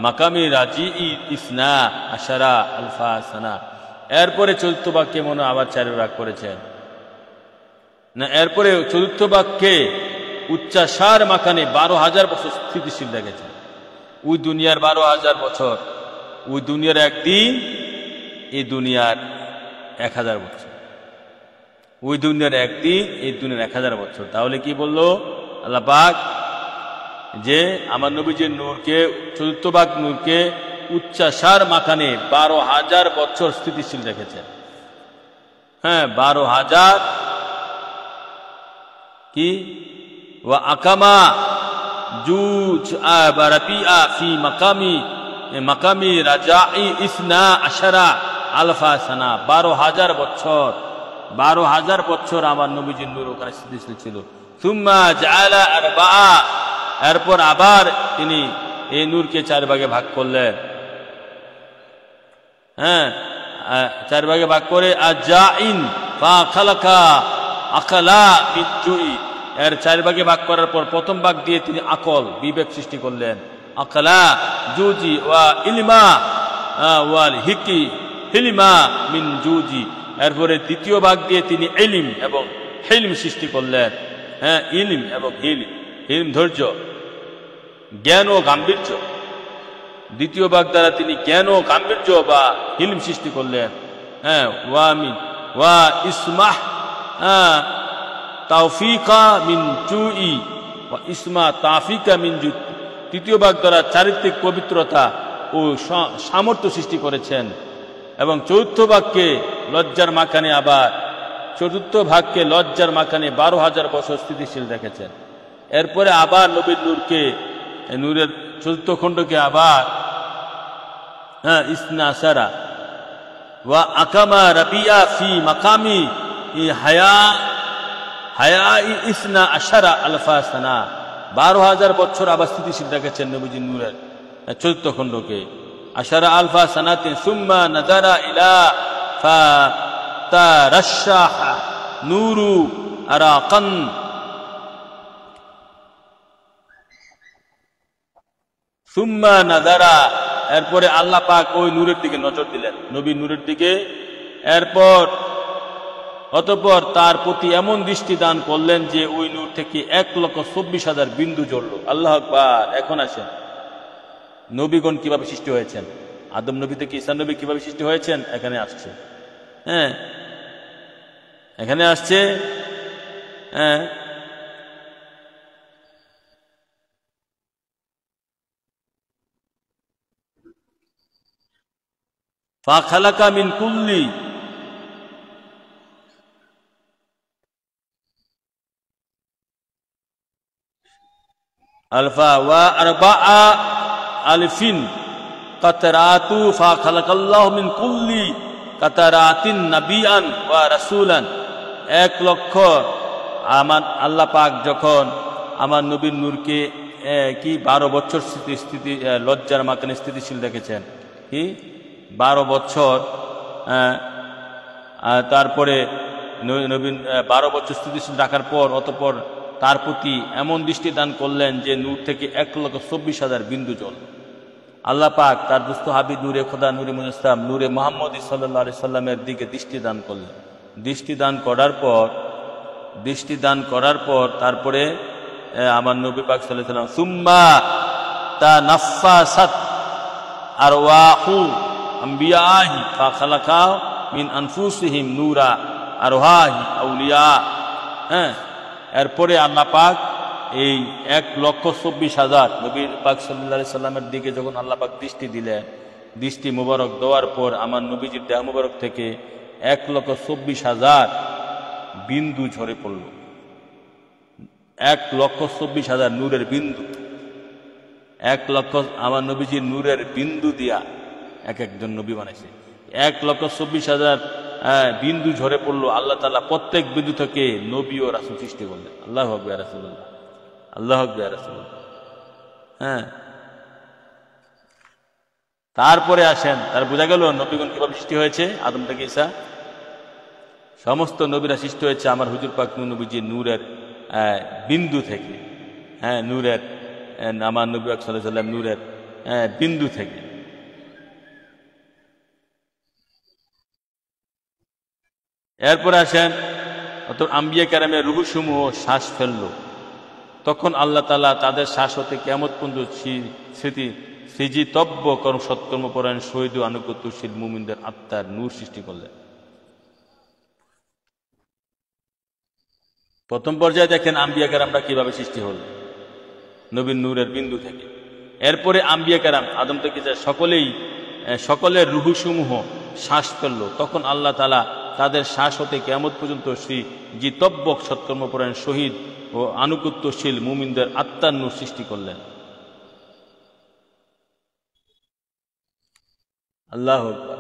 মাকামি রাজিই ইসনা আশারা আলফা সানা। এরপরে চতুর্থ ভাগকে মনে আবার 4 ভাগ করেছেন। না, এরপরে চতুর্থ বাক্যে উচ্চাসার মাকানে 12,000 বছর স্থিতিশীল রেখেছেন। ওই দুনিয়ার 12,000 বছর, ওই দুনিয়ার একদিন, এই দুনিয়ার 1,000 বছর। ওই দুনিয়ার একদিন, এই দুনিয়ার 1,000 বছর। তাহলে কি বললো আল্লাহ পাক? যে আমার নবীজির নূরকে, চতুর্থ ভাগ নূরকে উচ্চাসার মাখানে 12,000 বছর স্থিতিশীল রেখেছেন। হ্যাঁ, 12,000 কি ওয়া আকামা জুজ রাবিআ ফি মাকামি রাজাই ইসনা আশারা আলফা সানা। 12,000 বছর, 12,000 বছর আমার নবীজির নূর ওখানে স্থিতিশীল ছিল। সুম্মা জাআলা আরবাআ, এরপর আবার তিনি এই নূরকে 4 ভাগে ভাগ করলেন। হ্যাঁ, 4 ভাগে ভাগ করে আজাইন ফা খালাকা আকালা মিন জুই, এর 4 ভাগে ভাগ করার পর প্রথম ভাগ দিয়ে তিনি আকল, বিবেক সৃষ্টি করলেন। আকালা জুজি ওয়া ইলমা ওয়াল হিকি হিলমা মিন জুজি, এরপরে দ্বিতীয় ভাগ দিয়ে তিনি ইলম এবং হিলম সৃষ্টি করলেন। হ্যাঁ, ইলম এবং হিলম ধৈর্য, জ্ঞান ও গাম্ভীর্য। দ্বিতীয় ভাগ দ্বারা তিনি জ্ঞান ও গাম্ভীর্য বা হিলম সৃষ্টি করলেন। হ্যাঁ, ওয়া ইসমাহ তাওফিকা মিন জুই ওয়া ইসমা তাফিকা মিন জু। তৃতীয় ভাগ দ্বারা চারিত্রিক পবিত্রতা ও সামর্থ্য সৃষ্টি করেছেন। এবং চতুর্থ ভাগকে লজ্জার মাখানে, আবার চতুর্থ ভাগকে লজ্জার মাখানে 12,000 বছর স্থিতিশীল রেখেছেন। এরপরে আবার নবীর নূরকে, নূরের চতুর্থ খণ্ডকে আবার ইসনা আশারা ওয়া আকামা রাবিআ ফি মাকামি হায়া ইসনা আশারা আলফা সানা। 12,000 বছর আবার স্থিতিশীল রেখেছেন নবীজির নূরের চতুর্থ খণ্ডকে। আশারা আলফা সানাতিন সুম্মা নাযারা ইলা ফাতারাশাহ নূরু আরাকান। সুম্মা নাযারা, এরপরে আল্লাহ পাক ওই নূরের দিকে নজর দিলেন, নবীর নূরের দিকে। অতঃপর তার প্রতি এমন দৃষ্টি দান করলেন যে ওই নূর থেকে 1,24,000 বিন্দু জ্বলল। আল্লাহ আকবার। এখন আসেন, নবীগণ কিভাবে সৃষ্টি হয়েছেন, আদম নবী থেকে ঈসা নবী কিভাবে সৃষ্টি হয়েছেন, এখানে আসছে। হ্যাঁ, এখানে আসছে। হ্যাঁ, ফাখালাকা মিন কুল্লি আলফা ওয়া আরবাআ আলফিন কাতরাতু ফাখালাকাল্লাহু মিন কুল্লি কাতারাতিন নাবিয়ান ওয়া রাসূলান। 1 লক্ষ আমার আল্লাহ পাক যখন আমার নবীর নূরকে কি 12 বছর স্থিতি লজ্জার মাখানে স্থিতিশীল রেখেছেন। কি 12 বছর, তারপরে নবীন 12 বছর স্থিতিশীল রাখার পর অতঃপর তার প্রতি এমন দৃষ্টি দান করলেন যে নূর থেকে 1,24,000 বিন্দু জল। আল্লাহ পাক তার দুস্থ হাবিব নূরে খোদা নূরে মুজস্সাম নূরে মুহাম্মদ সাল্লাল্লাহু আলাইহি সাল্লামের দিকে দৃষ্টি দান করলেন। দৃষ্টি দান করার পর তারপরে আমার নবী পাক সাল্লাল্লাহু আলাইহি সাল্লাম সুম্মা তানাফফাসাত আরওয়াহু আম্বিয়াহি ফাখালাকা মিন আনফুসিহিম নূরা আরওয়াহি আউলিয়া। হ্যাঁ, এরপরে আল্লাহ পাক এই 1,24,000 নবী পাক সাল্লাল্লাহু আলাইহি সাল্লামের দিকে যখন আল্লাহ পাক দৃষ্টি দিলেন, দৃষ্টি মুবারক দেওয়ার পর আমার নবীজির দেহ মুবারক থেকে 1,24,000 বিন্দু ঝরে পড়ল। 1,24,000 নূরের বিন্দু, 1 লক্ষ আমার নবীজির নূরের বিন্দু দিয়া এক একজন নবী বানাইছে। 1,24,000 বিন্দু ঝরে পড়লো। আল্লাহ তাআলা প্রত্যেক বিন্দু থেকে নবী ও রাসূল সৃষ্টি করলেন। আল্লাহু আকবার ইয়া রাসূলুল্লাহ, আল্লাহু আকবার ইয়া রাসূলুল্লাহ। হ্যাঁ, তারপরে আসেন, তার বোঝা গেল নবীগণ কিভাবে সৃষ্টি হয়েছে। আদম থেকে ঈসা সমস্ত নবীরা সৃষ্টি হয়েছে আমার হুজুর পাক নবীজির নূরের বিন্দু থেকে। হ্যাঁ, নূরের আমার নবী পাক সাল্লাল্লাহু আলাইহি সাল্লাম নূরের বিন্দু থেকে। এরপরে আসেন অর্থাৎ আম্বিয়া কেরামের রুহসমূহ শ্বাস ফেলল, তখন আল্লাহ তাআলা তাদের শ্বাস হতে কিয়ামত পর্যন্ত সৃজিতব্য সৎকর্মপরায়ণ শহীদ ও আনুগত্যশীল মুমিনদের আত্মার নূর সৃষ্টি করলেন। প্রথম পর্যায়ে দেখেন আম্বিয়া কেরামরা কিভাবে সৃষ্টি হল, নবীর নূরের বিন্দু থেকে। এরপরে আম্বিয়া কেরাম আদম থেকে যে সকলের রুহসমূহ শ্বাস ফেলল, তখন আল্লাহ তাআলা তাদের শ্বাস হতে কিয়ামত পর্যন্ত সৃজিতব্য সৎকর্মপরায়ণ শহীদ ও আনুগত্যশীল মুমিনদের আত্মার নূর সৃষ্টি করলেন। আল্লাহু আকবার।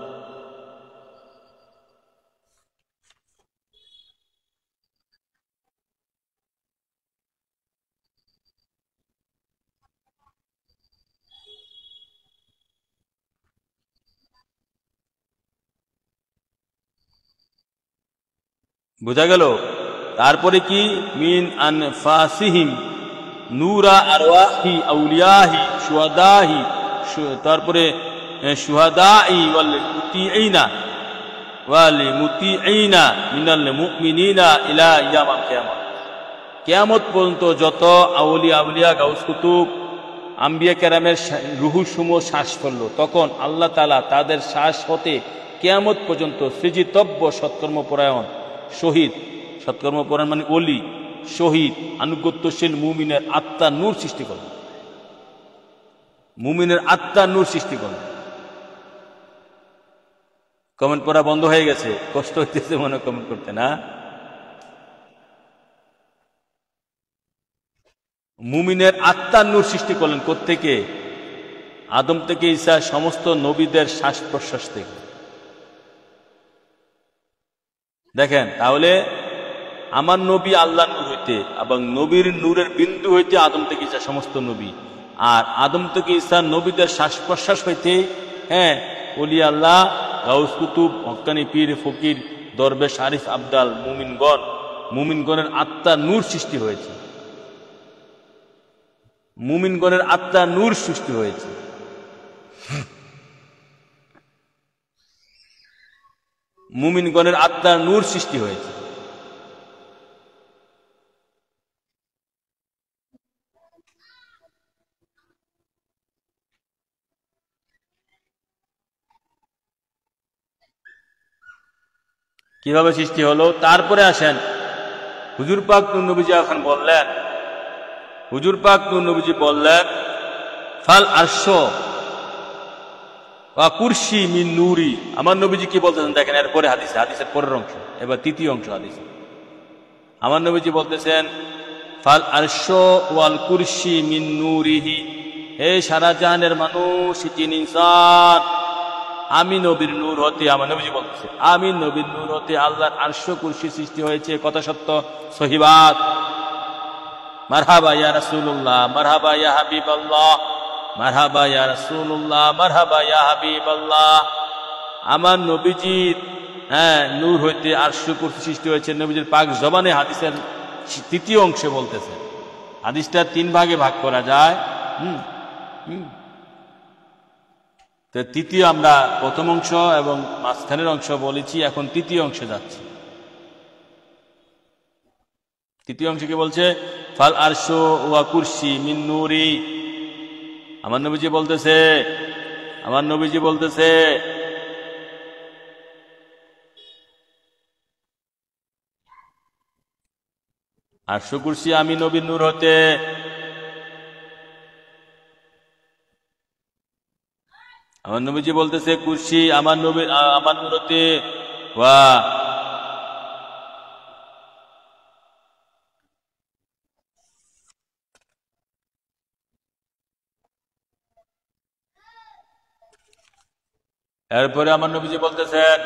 বোঝা গেল? তারপরে কি মিন আনফাসিহিম নূরা আরওয়াহি আউলিয়াহি শুহাদাহি, তারপরে শুহাদাই ওয়াল মুতিঈনা মিনাল মুমিনিনা ইলা ইয়াউমিল কিয়ামah। কিয়ামত পর্যন্ত যত আউলিয়া গাউস কুতুব আম্বিয়া কেরামের রুহসমূহ শ্বাস ফেলল, তখন আল্লাহ তাআলা তাদের শ্বাস হতে কিয়ামত পর্যন্ত সৃজিতব্য সৎকর্মপরায়ণ শহীদ, সৎকর্মপরায়ণ মানে ওলি, শহীদ, আনুগত্যশীল মুমিনের আত্মার নূর সৃষ্টি করলেন। মুমিনের আত্মার নূর সৃষ্টি করলেন। কমেন্ট পড়া বন্ধ হয়ে গেছে, কষ্ট হইতেছে মনে কমেন্ট করতে না? মুমিনের আত্মার নূর সৃষ্টি করলেন কোত্থেকে? আদম থেকে ঈসা সমস্ত নবীদের শ্বাস প্রশ্বাস থেকে। দেখেন, তাহলে আমার নবী আল্লাহর নূর হইতে এবং নবীর নূরের বিন্দু হইতে আদম থেকে ঈসা সমস্ত নবী, আর আদম থেকে ঈসা নবীদের শ্বাস প্রশ্বাস হইতে ওলি আল্লাহ গাউস কুতুব হক্কানি পীর ফকির দরবেশ আরিফ আবদাল মুমিনগণের আত্মার নূর সৃষ্টি হয়েছে। মুমিনগণের আত্মার নূর সৃষ্টি হয়েছে। মুমিনগণের আত্মার নূর সৃষ্টি হয়েছে। কিভাবে সৃষ্টি হলো? তারপরে আসেন হুজুর পাক নূর নবীজি এখন বললেন, হুজুর পাক নূর নবীজি বললেন ফাল আরশ ওয়া কুরসি মিন নূরি। আমার নবীজি কি বলতেছেন দেখেন, এরপরে হাদিসের পরের অংশ, এবার তৃতীয় অংশ হাদিস। আমার নবীজি বলতেছেন ফাল আরশ ওয়াল কুরসি মিন নূরিহি, হে সারা জাহানের মানুষ, জিন ইনসান, আমি নবীর নূর হতে, আমার নবীজি বলতেছে আমি নবীর নূর হতে আল্লাহর আরশ কুরসি সৃষ্টি হয়েছে। কথা সত্য, সহিবাত। মারহাবা ইয়া রাসূলুল্লাহ, মারহাবা ইয়া হাবিবাল্লাহ, মারহাবা ইয়া রাসূলুল্লাহ, মারহাবা ইয়া হাবিবাল্লাহ। আমার নবীজির নূর হইতে আরশ কুরসি সৃষ্টি হয়েছে। নবীজির পাক জবানে হাদিসের তৃতীয় অংশে বলতেছে। হাদিসটা 3 ভাগে ভাগ করা যায়। তো তৃতীয়, আমরা প্রথম অংশ এবং মাঝখানের অংশ বলেছি, এখন তৃতীয় অংশে যাচ্ছি। তৃতীয় অংশে কি বলছে? ফাল আরশ ওয়া কুরসি মিন নূরি। আমার নবীজি বলতেছে আরশ কুরসি আমি নবীর নূর হতে। আমার নবীজি বলতেছে কুরসি আমার নূর হতে। ওয়া এরপরে আমার নবীজি বলতেছেন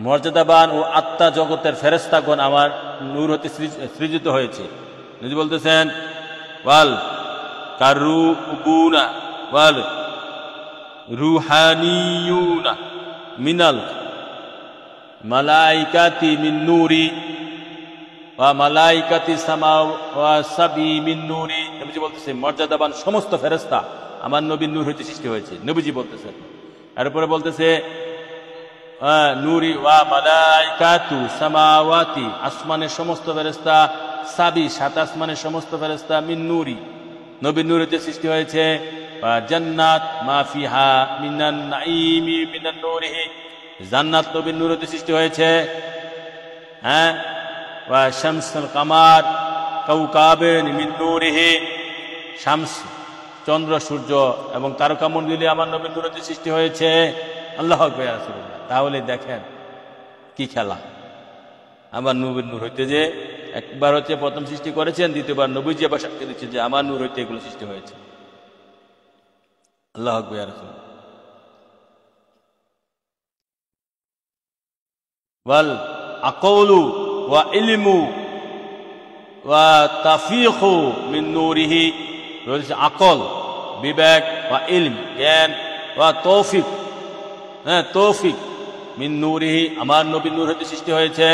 মর্যাদাবান ও আত্মা জগতের ফেরেশতাগণ আমার নূর হতে সৃজিত হয়েছে। নবী বলতেছেন ওয়াল কারুবুনা ওয়াল রুহানিয়ুনা মিনাল মালাইকাতি মিন নূরি ওয়া মালাইকাতি সামাওয়াতি মিন নূরি। নবীজি বলতেছেন মর্যাদাবান সমস্ত ফেরেশতা আমার নবীর নূর হইতে সৃষ্টি হয়েছে। নবীজি বলতেছেন এরপরে বলতেছে নূরি ওয়া মালাইকাতু সামাওয়াতি, আসমানের সমস্ত ফেরেশতা, সাবি, সাত আসমানের সমস্ত ফেরেশতা, মিন নূরি, নবীর নূরিতে সৃষ্টি হয়েছে। জান্নাত মা ফিহা মিনান নাঈমি মিনান নূরিহি, জান্নাত নবীর নূরিতে সৃষ্টি হয়েছে। হ্যাঁ, ওয়া শামসুল কামার কাওকাবিন মিন নূরিহি, শামস, চন্দ্র সূর্য এবং তারকামণ্ডলী আমার নবীর নূরিতে সৃষ্টি হয়েছে। আল্লাহু আকবার ইয়া রাসূলুল্লাহ। তাহলে দেখেন কি খেলা, আমার নবীর নূর হইতে যে একবার হচ্ছে প্রথম সৃষ্টি করেছেন, দ্বিতীয়বার নবীজি আবার সাক্ষী দিচ্ছে যে আমার নূর হইতে এগুলো সৃষ্টি হয়েছে। আল্লাহু আকবার ইয়া রাসূলুল্লাহ। ওয়াল আকাউলু ওয়া ইলমু ওয়া তাফিকু মিন নূরিহি, রয়েছে আকল, বিবেক, ওয়া ইলম, জ্ঞান, ওয়া তৌফিক, হ্যাঁ তৌফিক, মিন নূরিহি আমার নবীর নূর হতে সৃষ্টি হয়েছে।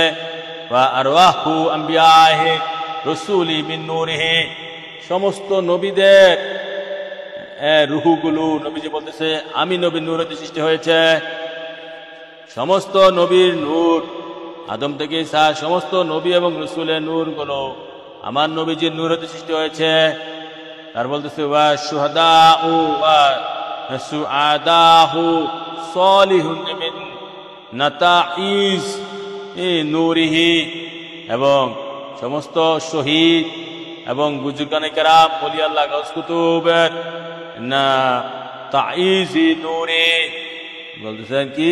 ওয়া আরওয়াহু আম্বিয়াহি রাসূলি মিন নূরিহি, সমস্ত নবীদের রূহগুলো, নবীজি বলতেছে আমি নবীর নূর হতে সৃষ্টি হয়েছে। সমস্ত নবীর নূর, আদম থেকে ঈসা সমস্ত নবী এবং রাসূলের নূরগুলো আমার নবীজির নূর হতে সৃষ্টি হয়েছে। আর বলতেছে ওয়া শুহাদাউ ওয়া সুআদাহু সালিহুন মিন নাতাইজ নূরিহি, এবং সমস্ত শহীদ এবং বুজুর্গানে কেরাম ওলি আল্লাহ গাউস কুতুবের না তাইজি নূরে, বলতেছেন কি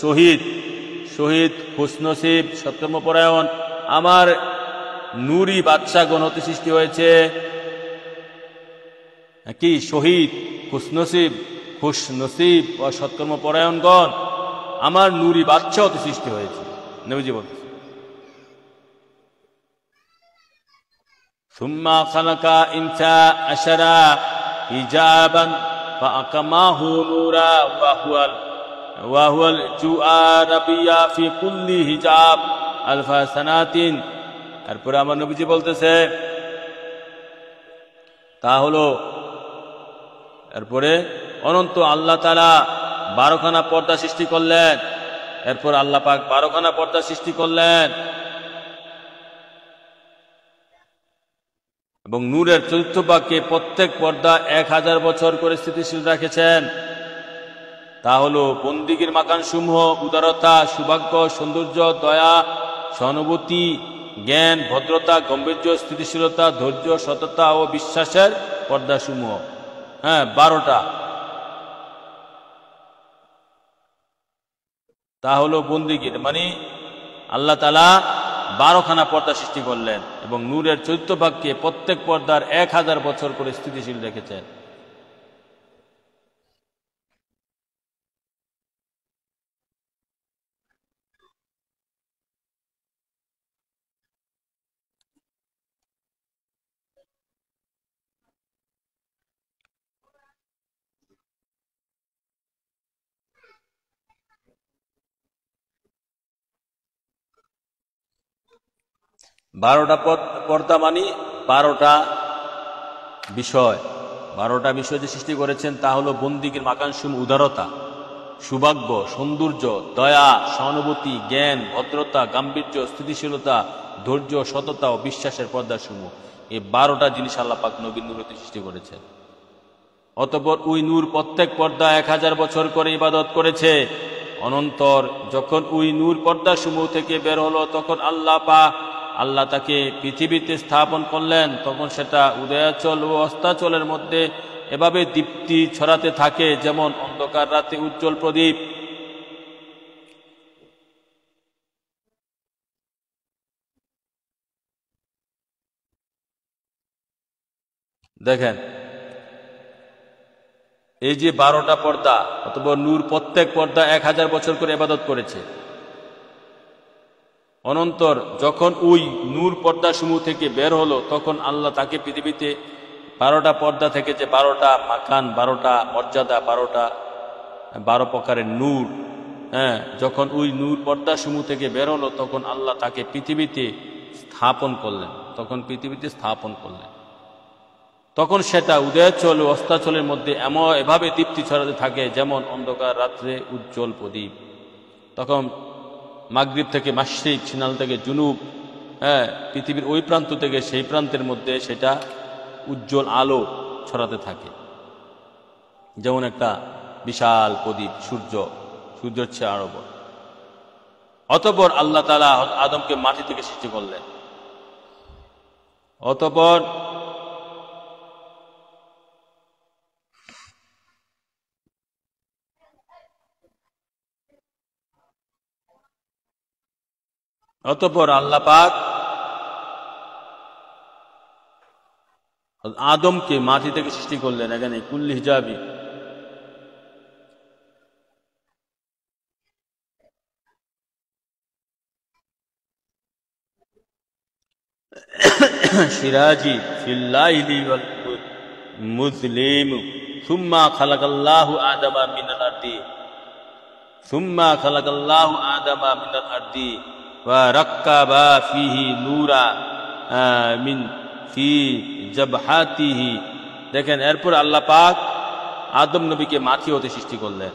শহীদ, শহীদ খুশনসিব সৎকর্মপরায়ণ আমার নূরি বাদশাগণ হতে সৃষ্টি হয়েছে। কি শহীদ, খুশনসিব, খুশনসিব ও সৎকর্মপরায়ণগণ আমার নূরি বাদশা হতে সৃষ্টি হয়েছে। নবীজি বলতেছে সুম্মা খালাকা ইনসা আশারা হিজাবান ফাআকামাহু নূরা ওয়া হুয়াল জুআরাবিয়া ফি কুল্লি হিজাব আলফা সানাতিন। তারপরে আমার নবীজি বলতেছে তা হলো, এরপরে অনন্ত আল্লাহ তাআলা 12খানা পর্দা সৃষ্টি করলেন। এরপর আল্লাহ পাক 12খানা পর্দা সৃষ্টি করলেন এবং নূরের চতুর্থ ভাগকে প্রত্যেক পর্দা 1000 বছর করে স্থিতিশীল রেখেছেন। তা হলো বন্দিগির মাকান সমূহ, উদারতা, সৌভাগ্য, সৌন্দর্য, দয়া, সহানুভূতি, জ্ঞান, ভদ্রতা, গাম্ভীর্য, স্থিতিশীলতা, ধৈর্য, সততা ও বিশ্বাসের পর্দা সমূহ। হ্যাঁ 12টা। তা হলো বন্দিগির, মানে আল্লাহ তাআলা 12খানা পর্দা সৃষ্টি করলেন এবং নূরের চতুর্থ ভাগকে প্রত্যেক পর্দার 1000 বছর করে স্থিতিশীল রেখেছেন। বারোটা পর্দা মানে 12টা বিষয়। 12টা বিষয় যে সৃষ্টি করেছেন তা হলো বন্দিগির মাকানসুম, উদারতা, সৌভাগ্য, সৌন্দর্য, দয়া, সহানুভূতি, জ্ঞান, ভদ্রতা, গাম্ভীর্য, স্থিতিশীলতা, ধৈর্য, সততা ও বিশ্বাসের পর্দাসমূহ। এই 12টা জিনিস আল্লাহ পাক নবীর নূরতে সৃষ্টি করেছেন। অতঃপর ওই নূর প্রত্যেক পর্দা 1000 বছর করে ইবাদত করেছে। অনন্তর যখন ওই নূর পর্দাসমূহ থেকে বের হলো তখন আল্লাহ তাকে পৃথিবীতে স্থাপন করলেন। তখন সেটা উদয়াচল ও অস্তাচলের মধ্যে এভাবে দীপ্তি ছড়াতে থাকে যেমন অন্ধকার রাতে উজ্জ্বল প্রদীপ। দেখেন এই যে 12টা পর্দা, অথবা নূর প্রত্যেক পর্দা 1000 বছর করে ইবাদত করেছে। অনন্তর যখন ওই নূর পর্দা সমূহ থেকে বের হলো তখন আল্লাহ তাকে পৃথিবীতে 12টা পর্দা থেকে যে 12টা মাকান, 12টা মর্যাদা, 12 প্রকারের নূর, হ্যাঁ যখন ওই নূর পর্দা সমূহ থেকে বের হলো তখন আল্লাহ তাকে পৃথিবীতে স্থাপন করলেন। তখন সেটা উদয়াচল ও অস্তাচলের মধ্যে এভাবে দীপ্তি ছড়াতে থাকে যেমন অন্ধকার রাত্রে উজ্জ্বল প্রদীপ। তখন মাগরিব থেকে মাশরিক, সিনাল থেকে জুনুব, পৃথিবীর ওই প্রান্ত থেকে সেই প্রান্তের মধ্যে সেটা উজ্জ্বল আলো ছড়াতে থাকে, যেমন একটা বিশাল প্রদীপ, সূর্যের চেয়ে আরো বড়। অতঃপর আল্লাহ তাআলা আদমকে মাটি থেকে সৃষ্টি করলেন। অতঃপর আল্লাহ পাক আদমকে মাটি থেকে সৃষ্টি করলেন। এখানে কুল্লি হিজাবি, সিরাজি ফিল্লাইলি ওয়াল মুজলিম সুম্মা খালাকাল্লাহু আদামা মিনাল আরদি ওয়া রাক্কাবা ফিহি নূরা মিন ফি জাবহাতিহি। দেখেন, এরপর আল্লাহ পাক আদম নবীকে মাটি হতে সৃষ্টি করলেন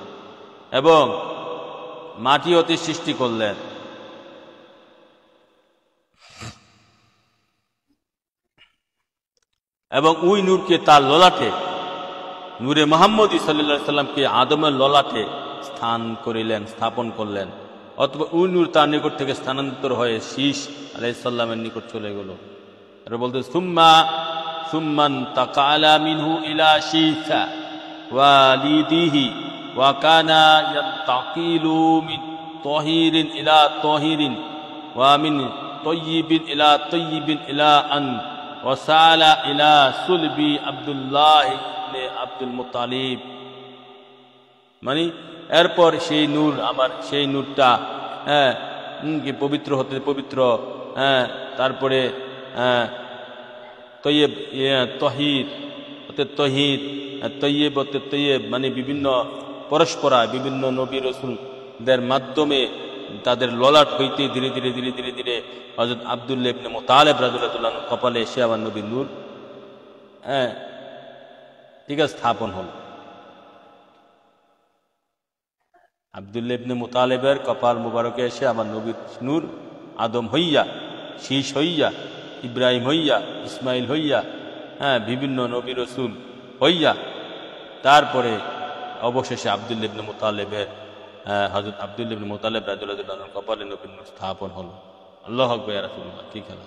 এবং ওই নূরকে তার ললাটে, নূরে মুহাম্মদী সাল্লাল্লাহু আলাইহি সাল্লামকে আদমের ললাটে স্থাপন করলেন। অথবা ওই নূর তার নিকট থেকে স্থানান্তর হয়ে শীশ আলাইহিস সালামের নিকট চলে গেল। আর বলতে সুম্মান তাকালা মিনহু ইলা শীসা ওয়ালিদিহি ওয়া কানা ইয়ান্তাকিলু মিন তাহিরিন ইলা তাহিরিন ওয়া মিন তাইয়িবিন ইলা তাইয়িবিন ইলা আন ওয়াসালা ইলা সুলবি আব্দুল্লাহ ইবনে আব্দুল মুত্তালিব। মানে এরপর সেই নূরটা পবিত্র হতে পবিত্র, তারপরে তৈয়ব মানে বিভিন্ন বিভিন্ন নবী রাসূলদের মাধ্যমে তাদের ললাট হইতে ধীরে ধীরে ধীরে ধীরে ধীরে হযরত আব্দুল্লাহ ইবনে মুতালিব রাদিয়াল্লাহু আনহু কপালে এসে আবার নবীর নূর ঠিক আছে স্থাপন হল। আব্দুল্লাহ ইবনে মুতালিবের কপাল মুবারকে এসে আমার নবীর নূর আদম হইয়া, শীষ হইয়া, ইব্রাহিম হইয়া, ইসমাইল হইয়া, বিভিন্ন নবী রাসূল হইয়া, তারপরে অবশেষে আব্দুল্লাহ ইবনে মুতালিবের হযরত আব্দুল্লাহ ইবনে মুতালিব রাদিয়াল্লাহু আনহু কপালে নবীর নূর স্থাপন হলো। আল্লাহু আকবার ইয়া রাসূলুল্লাহ। কি খেলা।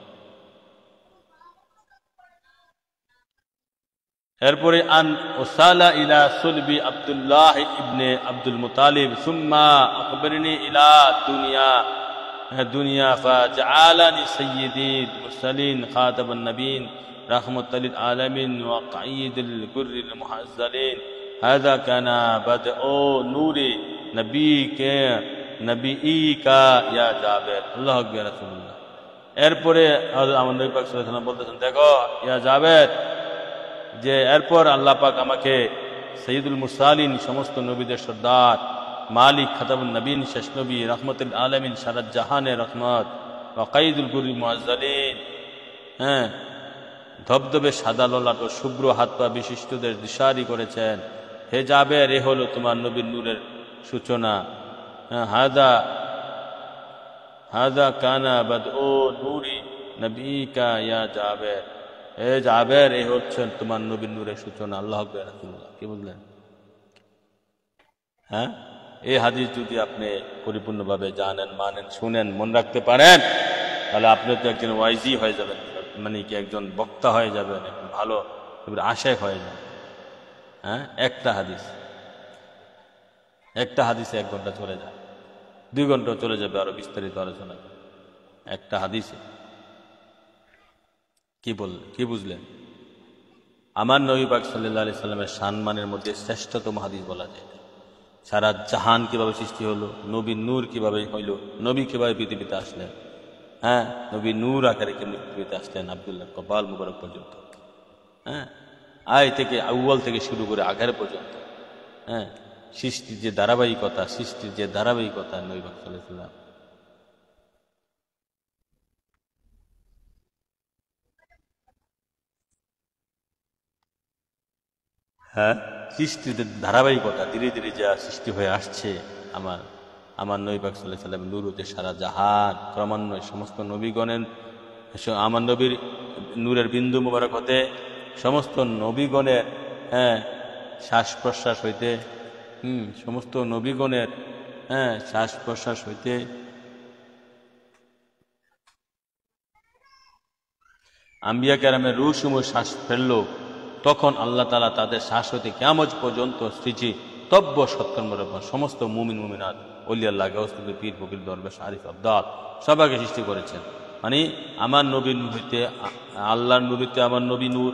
এরপরে আন ওসালা ইলা সুলবি আব্দুল্লাহ ইবনে আব্দুল মুতালিব সুম্মা আকবরনি ইলা দুনিয়া ফাজআলানি সাইয়্যিদুল মুরসালিন খাতাবান নবীন রাহমাতাল লিল আলামিন ওয়া কাঈদুল গুররিল মুহাজ্জালিন। হাযা কানা বাদউ নূরি নবীকা ইয়া জাবের। আল্লাহু আকবার ইয়া রাসূলুল্লাহ। এরপরে আমার নবী পাক সাল্লাল্লাহু আলাইহি ওয়াসাল্লাম বলতেছেন, দেখো ইয়া জাবের, যে এরপর আল্লাহ পাক আমাকে সৈয়দুল মুরসালিন, সমস্ত নবীদের সর্দার, মালিক, খাতাবুন নবীন, শেষ নবী, রহমতুল আলামিন, সারা জাহানের রহমত, ওয়া কাঈদুল গুররিল মুহাজ্জালিন, ধবধবে সাদা ললাট ও শুভ্র হাত পা বিশিষ্টদের দিশারি করেছেন। হে জাবের, এ হলো তোমার নবীর নূরের সূচনা। হাদা কানা বাদউ নূরি নবীকা ইয়া জাবের। এ জাবের, এ হচ্ছেন তোমার নবীর নূরের সূচনা। আল্লাহু আকবার রাসূলুল্লাহ। কি বুঝলেন? এই হাদিস যদি আপনি পরিপূর্ণভাবে জানেন, মানেন, শুনেন, মনে রাখতে পারেন, তাহলে আপনি তো একজন ওয়াইজি হয়ে যাবেন, মানে কি একজন বক্তা হয়ে যাবেন, একজন ভালো আশেক হয়ে যাবেন। একটা হাদিসে 1 ঘন্টা চলে যায়, 2 ঘন্টা চলে যাবে আরো বিস্তারিত আলোচনা। একটা হাদিসে কি বুঝলেন? আমার নবী পাক সাল্লাল্লাহু আলাইহি সাল্লামের সম্মানের মধ্যে শ্রেষ্ঠতম হাদিস বলা যায়। সারা জাহান কিভাবে সৃষ্টি হলো, নবীর নূর কিভাবে হইল, নবী কিভাবে পৃথিবীতে আসলেন, নবী নূর আকারে কেমনি পৃথিবীতে আসলেন, আব্দুল্লাহ কপাল মুবারক পর্যন্ত, আয় থেকে আউয়াল থেকে শুরু করে আখের পর্যন্ত, সৃষ্টির যে ধারাবাহিকতা নবী পাক সাল্লাল্লাহু আলাইহি সাল্লাম। হ্যাঁ, সৃষ্টির ধারাবাহিকতা ধীরে ধীরে যা সৃষ্টি হয়ে আসছে, আমার আমার নবী পাক সাল্লাল্লাহু আলাইহি ওয়াসাল্লাম নূর হতে সারা জাহান ক্রমান্বয়ে সমস্ত নবীগণের, আমার নবীর নূরের বিন্দু মুবারক হতে সমস্ত নবীগণের, হ্যাঁ, শ্বাস প্রশ্বাস হইতে, সমস্ত নবীগণের, হ্যাঁ, শ্বাস প্রশ্বাস হইতে আম্বিয়া কেরামের রূহ সমূহ শ্বাস ফেলল, তখন আল্লাহ তাআলা তাদের শ্বাস হইতে কিয়ামত পর্যন্ত সৃষ্টি তব্য সৎকর্মের সমস্ত মুমিন মুমিনাত ওলি আল্লাহ গাউসুল পীর ফকির দরবেশ আরিফ আব্দাল সবাইকে সৃষ্টি করেছেন। মানে আমার নবীর নূর হইতে, আল্লাহর নূর হইতে আমার নবী নূর,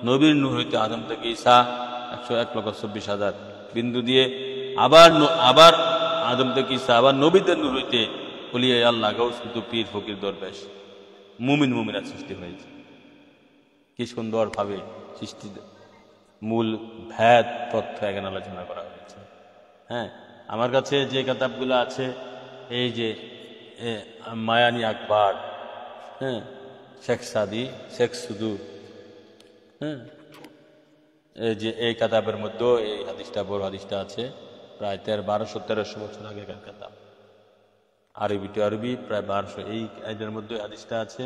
নবীর নূর হইতে আদম থেকে ঈসা 1,24,000 বিন্দু দিয়ে, আবার আদম থেকে ঈসা, আবার নবীদের নূর হইতে ওলি আল্লাহ গাউসুল পীর ফকির দরবেশ মুমিন মুমিনাত সৃষ্টি হয়েছে। কি সুন্দরভাবে সৃষ্টির মূল ভেদ তথ্য এখানে আলোচনা করা হয়েছে। হ্যাঁ, আমার কাছে যে কিতাবগুলো আছে, এই যে মায়ানী আকবর, হ্যাঁ, শেখ সাদি, শেখ সুদুর, হ্যাঁ, এই যে এই কিতাবের মধ্যে এই হাদিসটা, বড় হাদিসটা আছে, প্রায় 1200-1300 বছর আগেকার কিতাব, আরবি টু আরবি প্রায় 1200, এই এদের মধ্যে হাদিসটা আছে।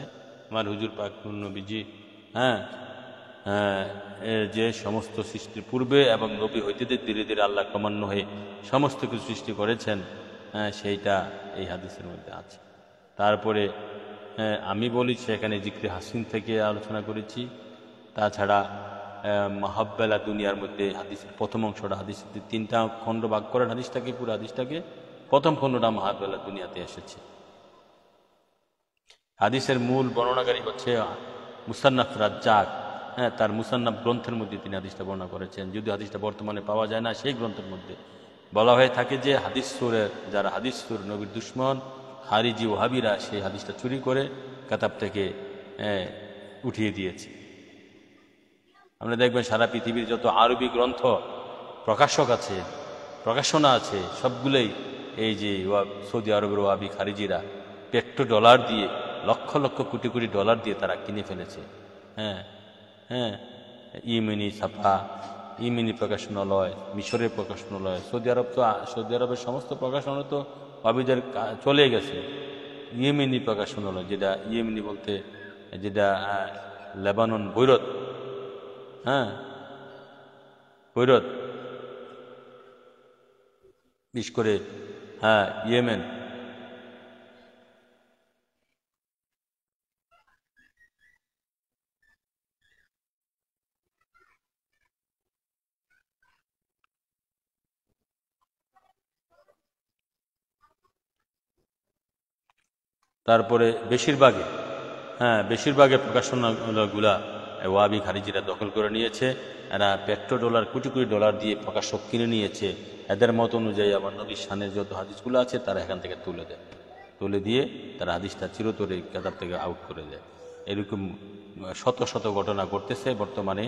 আমার হুজুর পাক নবীজি, হ্যাঁ, যে সমস্ত সৃষ্টির পূর্বে এবং নবী হইতে ধীরে ধীরে আল্লাহ ক্রমান্বয়ে সমস্ত কিছু সৃষ্টি করেছেন, সেইটা এই হাদিসের মধ্যে আছে। তারপরে আমি বলি সেখানে জিক্রে হাসিন থেকে আলোচনা করেছি। তাছাড়া মাহাব্বেলা দুনিয়ার মধ্যে হাদিসের প্রথম অংশটা, হাদিসের 3টা খণ্ড ভাগ করেন হাদিসটাকে, পুরো হাদিসটাকে, প্রথম খণ্ডটা মাহাব্বেলা দুনিয়াতে এসেছে। হাদিসের মূল বর্ণনাকারী হচ্ছে মুসান্নাফ রাজ্জাক, হ্যাঁ, তার মুসান্নাফ গ্রন্থের মধ্যে তিনি হাদিসটা বর্ণনা করেছেন। যদি হাদিসটা বর্তমানে পাওয়া যায় না, সেই গ্রন্থের মধ্যে বলা হয়ে থাকে যে হাদিস সুরের, যারা হাদিস সুর নবীর দুশ্মন খারিজি ওয়াহাবিরা সেই হাদিসটা চুরি করে কিতাব থেকে উঠিয়ে দিয়েছে। আমরা দেখবেন সারা পৃথিবীর যত আরবি গ্রন্থ প্রকাশক আছে, প্রকাশনা আছে, সবগুলোই এই যে সৌদি আরবের ওয়াহাবি খারিজিরা $100 দিয়ে, লক্ষ লক্ষ কোটি কোটি ডলার দিয়ে তারা কিনে ফেলেছে। হ্যাঁ, হ্যাঁ, ইমিনি ছাপা, ইমিনি প্রকাশনালয়, মিশরের প্রকাশনালয়, সৌদি আরবের সমস্ত প্রকাশনালয় তো ওয়াহাবিদের চলে গেছে। ইয়েমেনি প্রকাশনালয়, যেটা ইয়েমেনি বলতে যেটা লেবানন, বৈরত, হ্যাঁ, বৈরত, বিশেষ করে, হ্যাঁ, ইয়েমেন। তারপরে বেশিরভাগের প্রকাশনাগুলা ওয়াহাবি খারিজিরা দখল করে নিয়েছে। এরা $100 কোটি কোটি ডলার দিয়ে প্রকাশক কিনে নিয়েছে। এদের মত অনুযায়ী আমার নবীর শানের যত হাদিসগুলো আছে তারা এখান থেকে তুলে দিয়ে তারা হাদিসটা চিরতরে কিতাব থেকে আউট করে দেয়। এরকম শত শত ঘটনা ঘটতেছে বর্তমানে।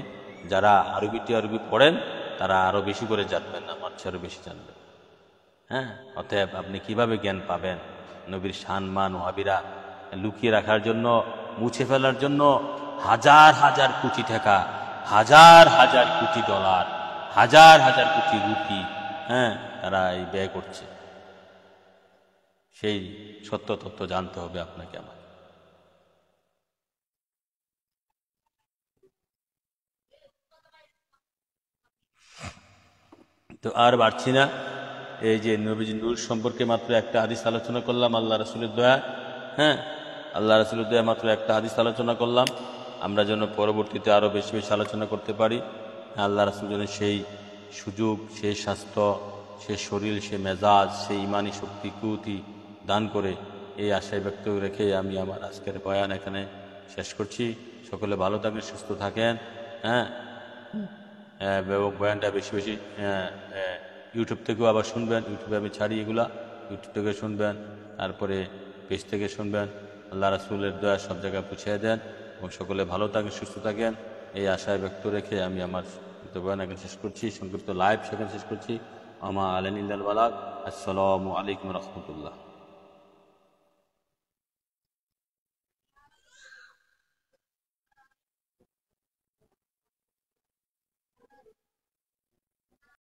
যারা আরবি পড়েন তারা আরো বেশি করে জানবেন, আমার চেয়ে আরো বেশি জানবেন। হ্যাঁ, অতএব আপনি কিভাবে জ্ঞান পাবেন? নবীর শান মান ওয়াহাবিরা লুকিয়ে রাখার জন্য, মুছে ফেলার জন্য হাজার হাজার কোটি টাকা, হাজার হাজার কোটি ডলার, হাজার হাজার কোটি রুপি, হ্যাঁ, তারা এই ব্যয় করছে। সেই সত্য তথ্য জানতে হবে আপনাকে আমার। তো আর বাড়ছি না। এই যে নবীজি নূর সম্পর্কে মাত্র একটা হাদিস আলোচনা করলাম, আল্লাহ রাসূলের দয়া, হ্যাঁ, আল্লাহ রাসূলের দয়া মাত্র একটা হাদিস আলোচনা করলাম। আমরা যেন পরবর্তীতে আরো বেশি বেশি আলোচনা করতে পারি। আল্লাহ রাসূল যেন সেই সুযোগ, সেই স্বাস্থ্য, সেই শরীর, সেই মেজাজ, সেই ইমানি শক্তি কুতি দান করে, এই আশায় ব্যক্ত রেখে আমি আমার আজকের বয়ান এখানে শেষ করছি। সকলে ভালো থাকেন, সুস্থ থাকেন। হ্যাঁ, বয়ানটা বেশি বেশি ইউটিউব থেকেও আবার শুনবেন। ইউটিউবে আমি ছাড়ি এগুলা, ইউটিউব থেকে শুনবেন, তারপরে পেজ থেকে শুনবেন। আল্লাহ রাসূলের দয়া সব জায়গায় পৌঁছে দেন এবং সকলে ভালো থাকেন, সুস্থ থাকেন, এই আশায় ব্যক্ত রেখে আমি আমার বয়ান এখানে শেষ করছি। সংক্ষিপ্ত লাইভ সেখানে শেষ করছি। আমা আলাইহিল বালাগ। আসসালামু আলাইকুম রহমতুল্লাহ।